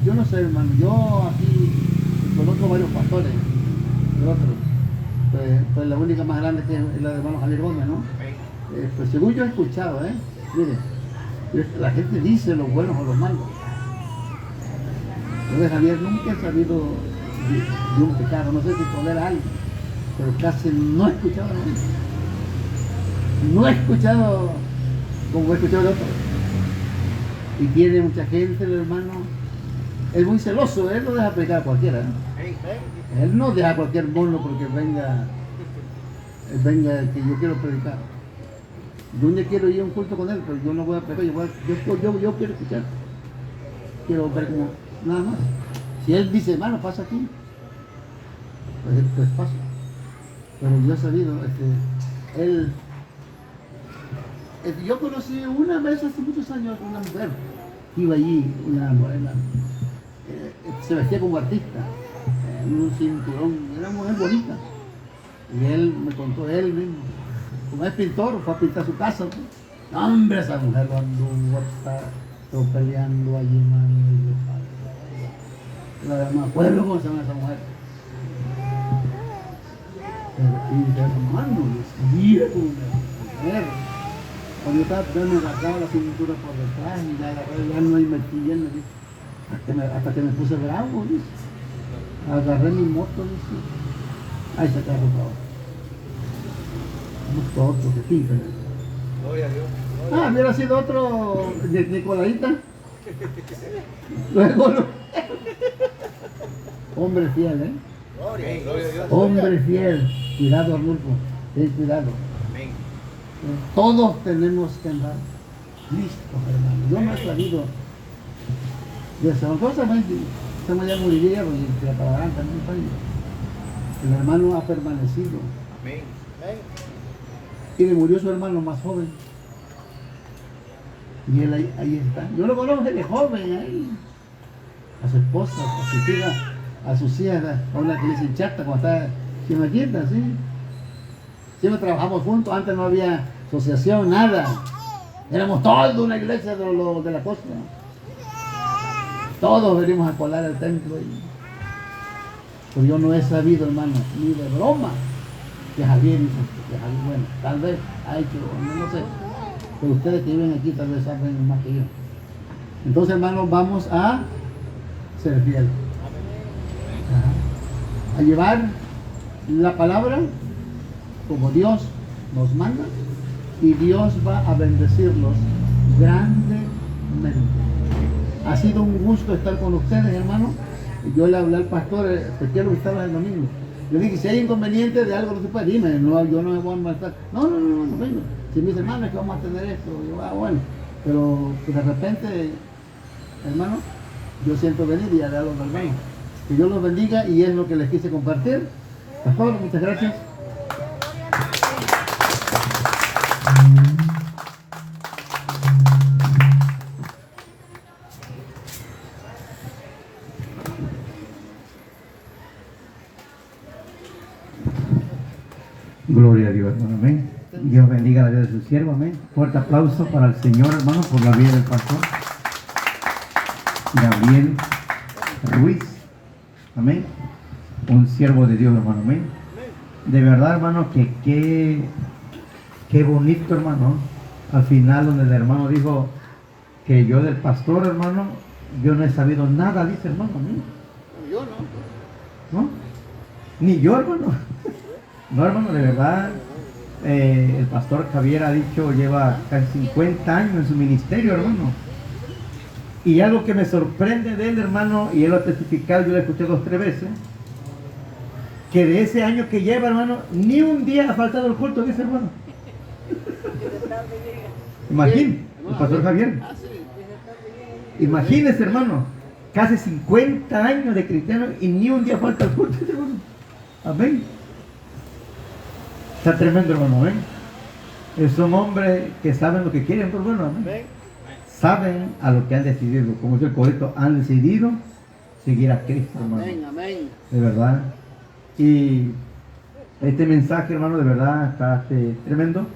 Yo no sé, hermano, yo aquí conozco varios pastores, pues la única más grande que es la de hermano Javier Gómez, ¿no? Pues según yo he escuchado, mire, la gente dice los buenos o los malos. Yo de Javier nunca he sabido de un pecado, no sé si tolera algo, pero casi no he escuchado nada. No he escuchado como he escuchado de otros. Y tiene mucha gente, el hermano. Es muy celoso, él no deja predicar a cualquiera. Él no deja a cualquier mono porque venga que yo quiero predicar. Yo no quiero ir a un culto con él, pero yo no voy a predicar, yo quiero escuchar. Quiero ver como nada más. Si él dice, hermano, pasa aquí, pues pasa. Pero yo he sabido, yo conocí una vez hace muchos años una mujer que iba allí, una morena, se vestía como artista, en un cinturón, era una mujer bonita. Y él me contó, él mismo, como es pintor, fue a pintar su casa. No, hombre, esa mujer lo anduvo hasta peleando allí, mano. No me acuerdo cómo se llama esa mujer. Y de hermano, es viejo, mujer. Cuando yo estaba pegando, me agarraba la cintura por detrás y ya no hay metilla, hasta que me puse bravo, dice. Agarré mi moto, dice. Ahí se carro para abajo. Busco otro que pinta. Gloria a Dios. Hubiera sido otro de Nicoladita. Luego no. Hombre fiel, Gloria a Dios. Hombre fiel. Cuidado, Arnulfo. Ten cuidado. Amén. Todos tenemos que andar listos, hermano. Yo no he sabido Y esa cosa, estamos ya moriría porque la acabarán también. El hermano ha permanecido. Amén. Y le murió su hermano más joven. Y él ahí está. Yo lo conozco de joven ahí. A su esposa, a sus hijas, a una que le dicen chata cuando está chimaquita, ¿sí? Siempre trabajamos juntos, antes no había asociación, nada. Éramos todos una iglesia de la costa. Todos venimos a colar al templo. Pero yo no he sabido, hermano, ni de broma, que Javier hizo. Bueno, tal vez ha hecho, no sé. Pero ustedes que viven aquí tal vez saben más que yo. Entonces, hermanos, vamos a ser fieles. A llevar la palabra como Dios nos manda, y Dios va a bendecirlos grandemente. Ha sido un gusto estar con ustedes, hermano. Yo le hablé al pastor, te quiero visitar el domingo. Yo dije, si hay inconveniente de algo, no se puede, dime, no, yo no me voy a molestar. No vengo. Si mis hermanos que vamos a tener esto, yo, bueno. Pero de repente, hermano, yo siento venir y haré a los hermanos. Que Dios los bendiga, y es lo que les quise compartir. Pastor, muchas gracias. Gloria a Dios, hermano, amén. Dios bendiga la vida de su siervo, amén. Fuerte aplauso para el Señor, hermano, por la vida del pastor Gabriel Ruiz, amén. Un siervo de Dios, hermano, amén. De verdad, hermano, que qué bonito, hermano. Al final, donde el hermano dijo que yo del pastor, hermano, yo no he sabido nada, dice, hermano, amén. Yo no. ¿No? Ni yo, hermano. No, hermano, de verdad, el pastor Javier ha dicho, lleva casi 50 años en su ministerio, hermano. Y algo que me sorprende de él, hermano, y él lo ha testificado, yo lo escuché 2 o 3 veces, que de ese año que lleva, hermano, ni un día ha faltado el culto, dice, hermano. Imagínese, el pastor Javier. Imagínese, hermano, casi 50 años de cristiano y ni un día falta el culto, hermano. Amén. Está tremendo, hermano, amén. Son hombres que saben lo que quieren, pero bueno, amén. Saben a lo que han decidido, como dice el correcto, han decidido seguir a Cristo, hermano. Amén. De verdad. Y este mensaje, hermano, de verdad está tremendo.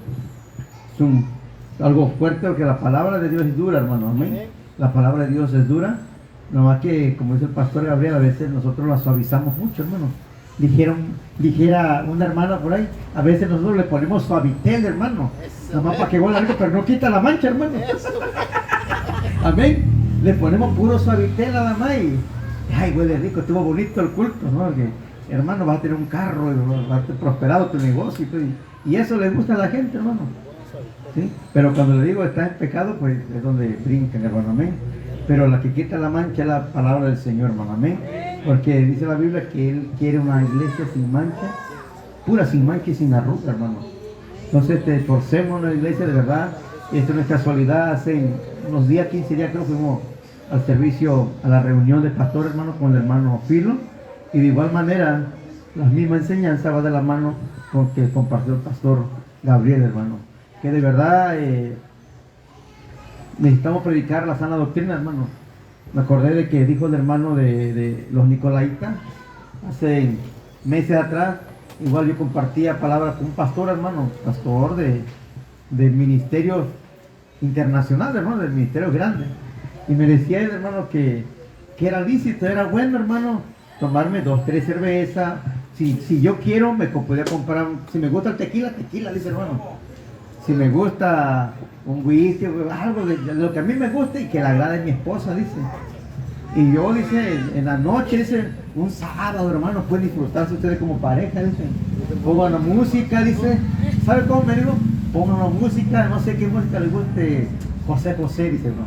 Es algo fuerte, porque la palabra de Dios es dura, hermano, amén. La palabra de Dios es dura. Nomás que, como dice el pastor Gabriel, a veces nosotros la suavizamos mucho, hermano. Dijera una hermana por ahí, a veces nosotros le ponemos suavitel, hermano. Nomás para que huela algo, pero no quita la mancha, hermano. Amén. Le ponemos puro suavitel nada más y, ay, huele rico, estuvo bonito el culto, ¿no? Porque, hermano, vas a tener un carro, va a estar prosperado tu negocio y todo. Y eso le gusta a la gente, hermano. ¿Sí? Pero cuando le digo está en pecado, pues es donde brincan, hermano, amén. Pero la que quita la mancha es la palabra del Señor, hermano, amén. Porque dice la Biblia que Él quiere una iglesia sin mancha, pura, sin mancha y sin arruga, hermano. Entonces, esforcemos en la iglesia, de verdad. Esto no es casualidad. Hace unos días, 15 días, creo que fuimos al servicio, a la reunión de pastor, hermano, con el hermano Filo. Y de igual manera, la misma enseñanza va de la mano con que compartió el pastor Gabriel, hermano. Que de verdad necesitamos predicar la sana doctrina, hermano. Me acordé de que dijo el hermano de los Nicolaitas hace meses atrás. Igual yo compartía palabras con un pastor, hermano, pastor de ministerios internacionales, hermano, de ministerios grandes. Y me decía él, hermano, que era lícito, era bueno, hermano, tomarme 2 o 3 cervezas. Si yo quiero, me podía comprar, si me gusta el tequila, dice, hermano. Si me gusta un whisky, algo de lo que a mí me gusta y que le agrade a mi esposa, dice. Y yo, dice, en la noche, dice, un sábado, hermano, pueden disfrutarse ustedes como pareja, dice. Pongan la música, dice. ¿Sabe cómo me digo? Pongan la música, no sé qué música les guste. José, dice, hermano.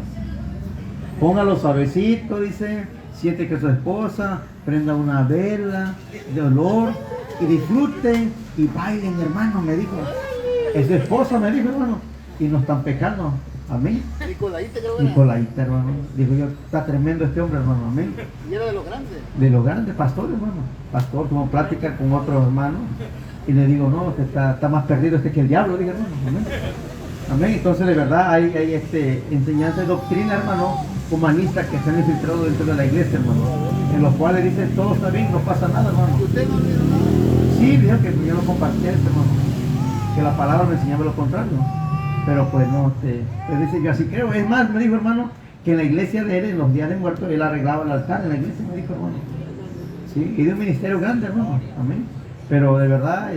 Póngalo suavecito, dice. Siente que su esposa prenda una vela de olor y disfruten y bailen, hermano, me dijo. Es su esposa, me dijo, hermano. Y no están pecando. Amén. Nicolaita, creo que era. Nicolaita, hermano. Digo yo, está tremendo este hombre, hermano. Amén. Y era de los grandes. De los grandes pastores, hermano. Pastor, tuvo plática con otro hermano. Y le digo, no, está más perdido que el diablo, dije, hermano. Amén. Amén. Entonces, de verdad, hay enseñanza y doctrina, hermano, humanista que se han infiltrado dentro de la iglesia, hermano. En los cuales dicen, todo está bien, no pasa nada, hermano. ¿Usted no vio nada? Sí, dijo que yo no compartía esto, hermano. Que la palabra me enseñaba lo contrario. Pero pues no, pues dice, yo así creo. Es más, me dijo, hermano, que en la iglesia de él, en los días de muertos, él arreglaba el altar en la iglesia, me dijo, hermano. Sí, y de un ministerio grande, hermano. Amén. Pero de verdad,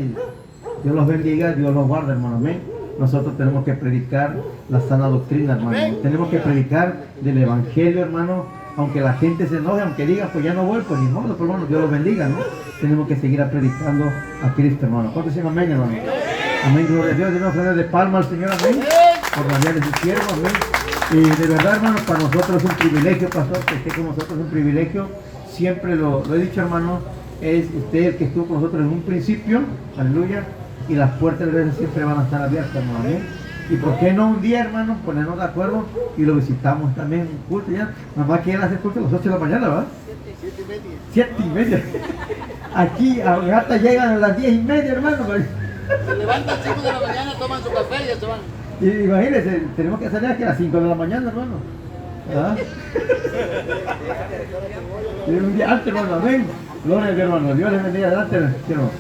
Dios los bendiga, Dios los guarda, hermano. Amén. Nosotros tenemos que predicar la sana doctrina, hermano. Tenemos que predicar del evangelio, hermano. Aunque la gente se enoje, aunque diga, pues ya no voy, pues ni modo, pero hermano, Dios los bendiga, ¿no? Tenemos que seguir predicando a Cristo, hermano. ¿Cuántos dicen amén, hermano? Amén, gloria a Dios. De una ofrenda de palma al Señor, amén. Por la vida de su siervo, amén. Y de verdad, hermano, para nosotros es un privilegio, pastor, que esté con nosotros, es un privilegio. Siempre lo he dicho, hermano, es usted el que estuvo con nosotros en un principio, aleluya, y las puertas de la siempre van a estar abiertas, hermano, amén. Y por qué no un día, hermano, ponernos de acuerdo y lo visitamos también, un culto ya. Mamá quiere hacer culto a las 8 de la mañana, ¿verdad? 7:30. Aquí a Gata llegan a las 10:30, hermano. Se levantan 5 de la mañana, toman su café y ya se van. Y imagínense, tenemos que salir aquí a las 5 de la mañana, hermano. ¿Verdad? Y un día antes, hermano, amén. Gloria a Dios, hermano. Dios les bendiga. Adelante, hermano.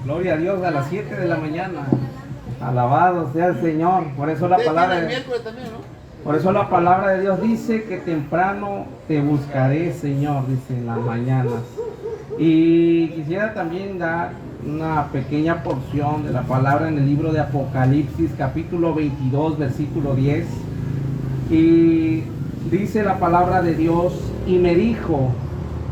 Gloria a Dios, a las 7 de la mañana. Alabado sea el Señor. Por eso la palabra El miércoles también, ¿no? Por eso la palabra de Dios dice que temprano te buscaré, Señor, dice en las mañanas. Y quisiera también dar una pequeña porción de la palabra en el libro de Apocalipsis, capítulo 22, versículo 10. Y dice la palabra de Dios, y me dijo,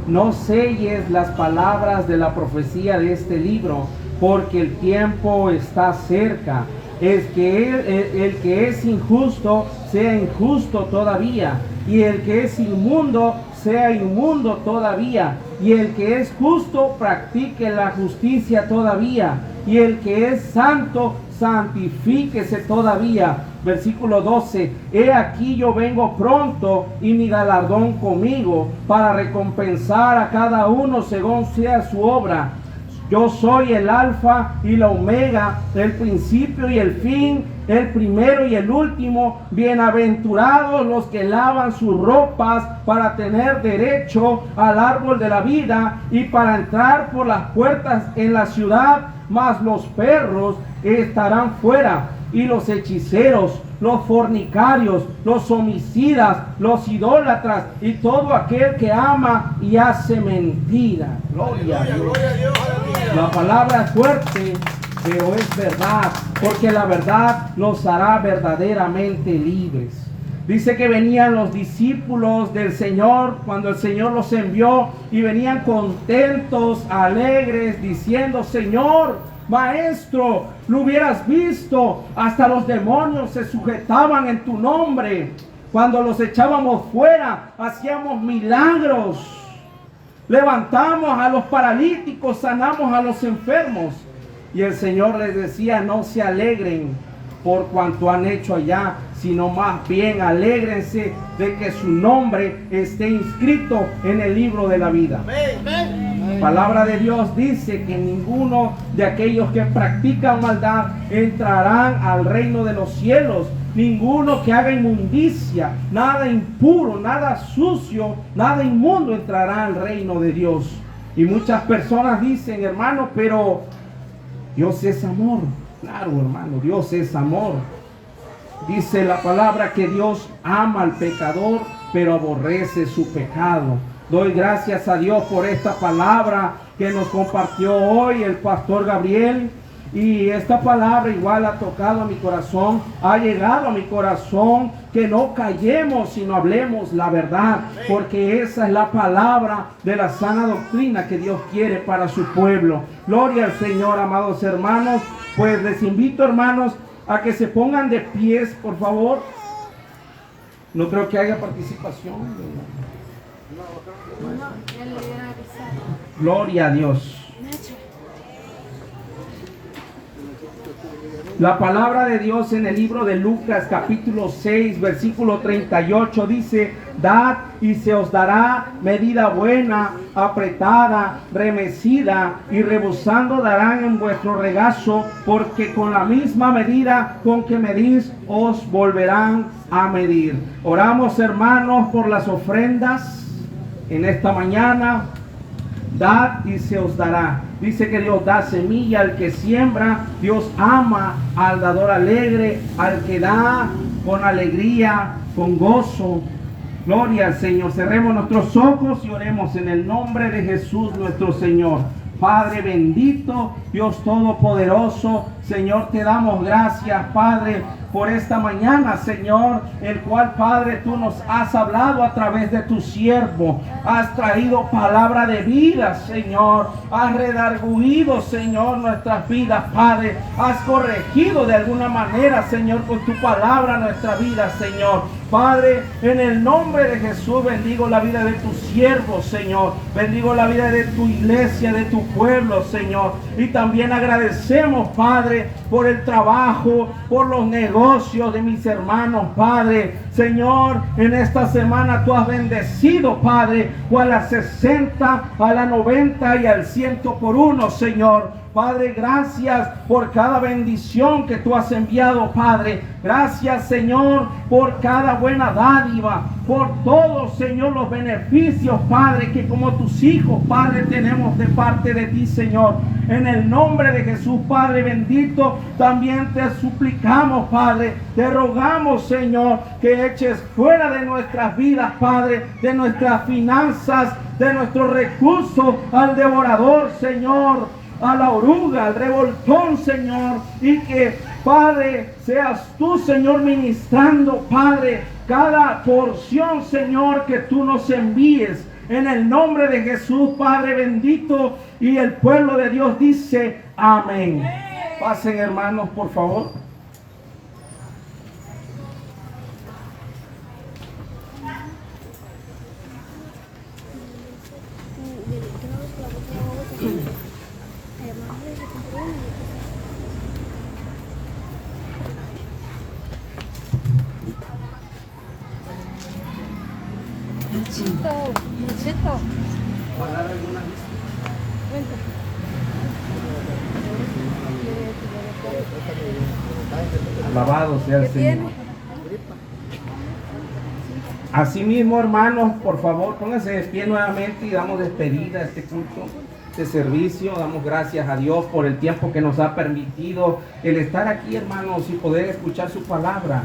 no selles las palabras de la profecía de este libro, porque el tiempo está cerca. Es que el que es injusto sea injusto todavía, y el que es inmundo sea inmundo todavía, y el que es justo practique la justicia todavía, y el que es santo santifíquese todavía. Versículo 12, he aquí yo vengo pronto y mi galardón conmigo para recompensar a cada uno según sea su obra. Yo soy el alfa y la omega, el principio y el fin, el primero y el último. Bienaventurados los que lavan sus ropas para tener derecho al árbol de la vida y para entrar por las puertas en la ciudad. Mas los perros estarán fuera, y los hechiceros, los fornicarios, los homicidas, los idólatras y todo aquel que ama y hace mentira. Gloria a Dios. La palabra es fuerte, pero es verdad, porque la verdad los hará verdaderamente libres. Dice que venían los discípulos del Señor cuando el Señor los envió, y venían contentos, alegres, diciendo, Señor, Maestro, lo hubieras visto, hasta los demonios se sujetaban en tu nombre. Cuando los echábamos fuera, hacíamos milagros. Levantamos a los paralíticos, sanamos a los enfermos. Y el Señor les decía, no se alegren por cuanto han hecho allá, sino más bien alégrense de que su nombre esté inscrito en el libro de la vida. La palabra de Dios dice que ninguno de aquellos que practican maldad entrarán al reino de los cielos. Ninguno que haga inmundicia, nada impuro, nada sucio, nada inmundo entrará al reino de Dios. Y muchas personas dicen, hermano, pero Dios es amor. Claro, hermano, Dios es amor. Dice la palabra que Dios ama al pecador, pero aborrece su pecado. Doy gracias a Dios por esta palabra que nos compartió hoy el pastor Gabriel. Y esta palabra igual ha tocado a mi corazón, ha llegado a mi corazón, que no callemos, sino hablemos la verdad, porque esa es la palabra de la sana doctrina que Dios quiere para su pueblo. Gloria al Señor, amados hermanos. Pues les invito, hermanos, a que se pongan de pies, por favor. No creo que haya participación. Gloria a Dios. La palabra de Dios en el libro de Lucas capítulo 6 versículo 38 dice: dad y se os dará, medida buena, apretada, remecida y rebosando darán en vuestro regazo, porque con la misma medida con que medís os volverán a medir. Oramos, hermanos, por las ofrendas en esta mañana. Dad y se os dará. Dice que Dios da semilla al que siembra. Dios ama al dador alegre, al que da con alegría, con gozo. Gloria al Señor. Cerremos nuestros ojos y oremos en el nombre de Jesús nuestro Señor. Padre bendito, Dios todopoderoso, Señor, te damos gracias, Padre, por esta mañana, Señor, el cual, Padre, tú nos has hablado a través de tu siervo. Has traído palabra de vida, Señor. Has redarguido, Señor, nuestras vidas, Padre. Has corregido de alguna manera, Señor, con tu palabra nuestra vida, Señor. Padre, en el nombre de Jesús bendigo la vida de tu siervo, Señor. Bendigo la vida de tu iglesia, de tu pueblo, Señor. Y también agradecemos, Padre, por el trabajo, por los negocios de mis hermanos, Padre. Señor, en esta semana tú has bendecido, Padre, o a las 60, a la 90 y al 100 por uno, Señor. Padre, gracias por cada bendición que tú has enviado, Padre. Gracias, Señor, por cada buena dádiva, por todos, Señor, los beneficios, Padre, que como tus hijos, Padre, tenemos de parte de ti, Señor. En el nombre de Jesús, Padre bendito, también te suplicamos, Padre, te rogamos, Señor, que eches fuera de nuestras vidas, Padre, de nuestras finanzas, de nuestros recursos al devorador, Señor, a la oruga, al revoltón, Señor, y que, Padre, seas tú, Señor, ministrando, Padre, cada porción, Señor, que tú nos envíes, en el nombre de Jesús, Padre bendito, y el pueblo de Dios dice, amén. Pasen, hermanos, por favor. Alabado sea el Señor. Asimismo, hermanos, por favor, pónganse de pie nuevamente y damos despedida a este culto, este servicio. Damos gracias a Dios por el tiempo que nos ha permitido el estar aquí, hermanos, y poder escuchar su palabra.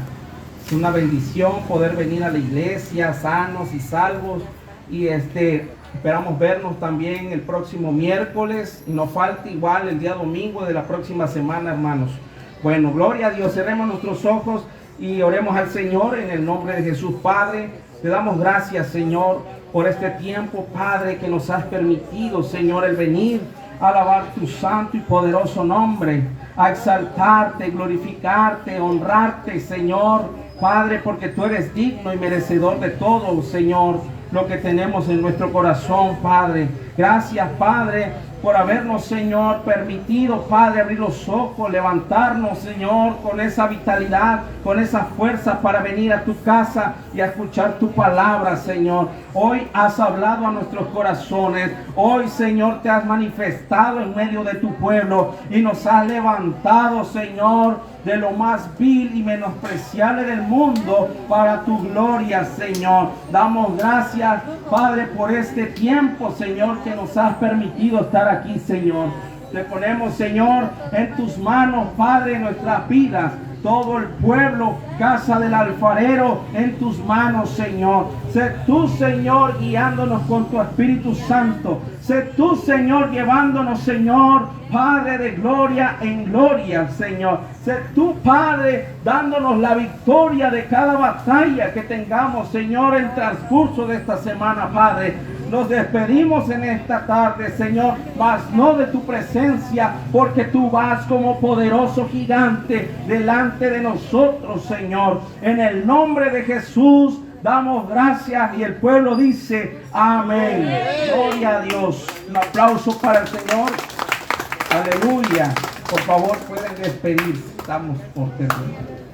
Es una bendición poder venir a la iglesia sanos y salvos. Y esperamos vernos también el próximo miércoles. Y no falta igual el día domingo de la próxima semana, hermanos. Bueno, gloria a Dios. Cerremos nuestros ojos y oremos al Señor en el nombre de Jesús. Padre, te damos gracias, Señor, por este tiempo, Padre, que nos has permitido, Señor, el venir a alabar tu santo y poderoso nombre, a exaltarte, glorificarte, honrarte, Señor, Padre, porque tú eres digno y merecedor de todo, Señor, lo que tenemos en nuestro corazón, Padre. Gracias, Padre, por habernos, Señor, permitido, Padre, abrir los ojos, levantarnos, Señor, con esa vitalidad, con esa fuerza para venir a tu casa y a escuchar tu palabra, Señor. Hoy has hablado a nuestros corazones. Hoy, Señor, te has manifestado en medio de tu pueblo y nos has levantado, Señor, de lo más vil y menospreciable del mundo para tu gloria, Señor. Damos gracias, Padre, por este tiempo, Señor, que nos has permitido estar aquí, Señor. Te ponemos, Señor, en tus manos, Padre, nuestras vidas. Todo el pueblo, casa del alfarero, en tus manos, Señor. Sé tú, Señor, guiándonos con tu Espíritu Santo. Sé tú, Señor, llevándonos, Señor, Padre, de gloria en gloria, Señor. Sé tú, Padre, dándonos la victoria de cada batalla que tengamos, Señor, en el transcurso de esta semana, Padre. Nos despedimos en esta tarde, Señor, mas no de tu presencia, porque tú vas como poderoso gigante delante de nosotros, Señor. En el nombre de Jesús damos gracias y el pueblo dice amén. Gloria a Dios. Un aplauso para el Señor. Aleluya. Por favor, pueden despedirse. estamos por terminar.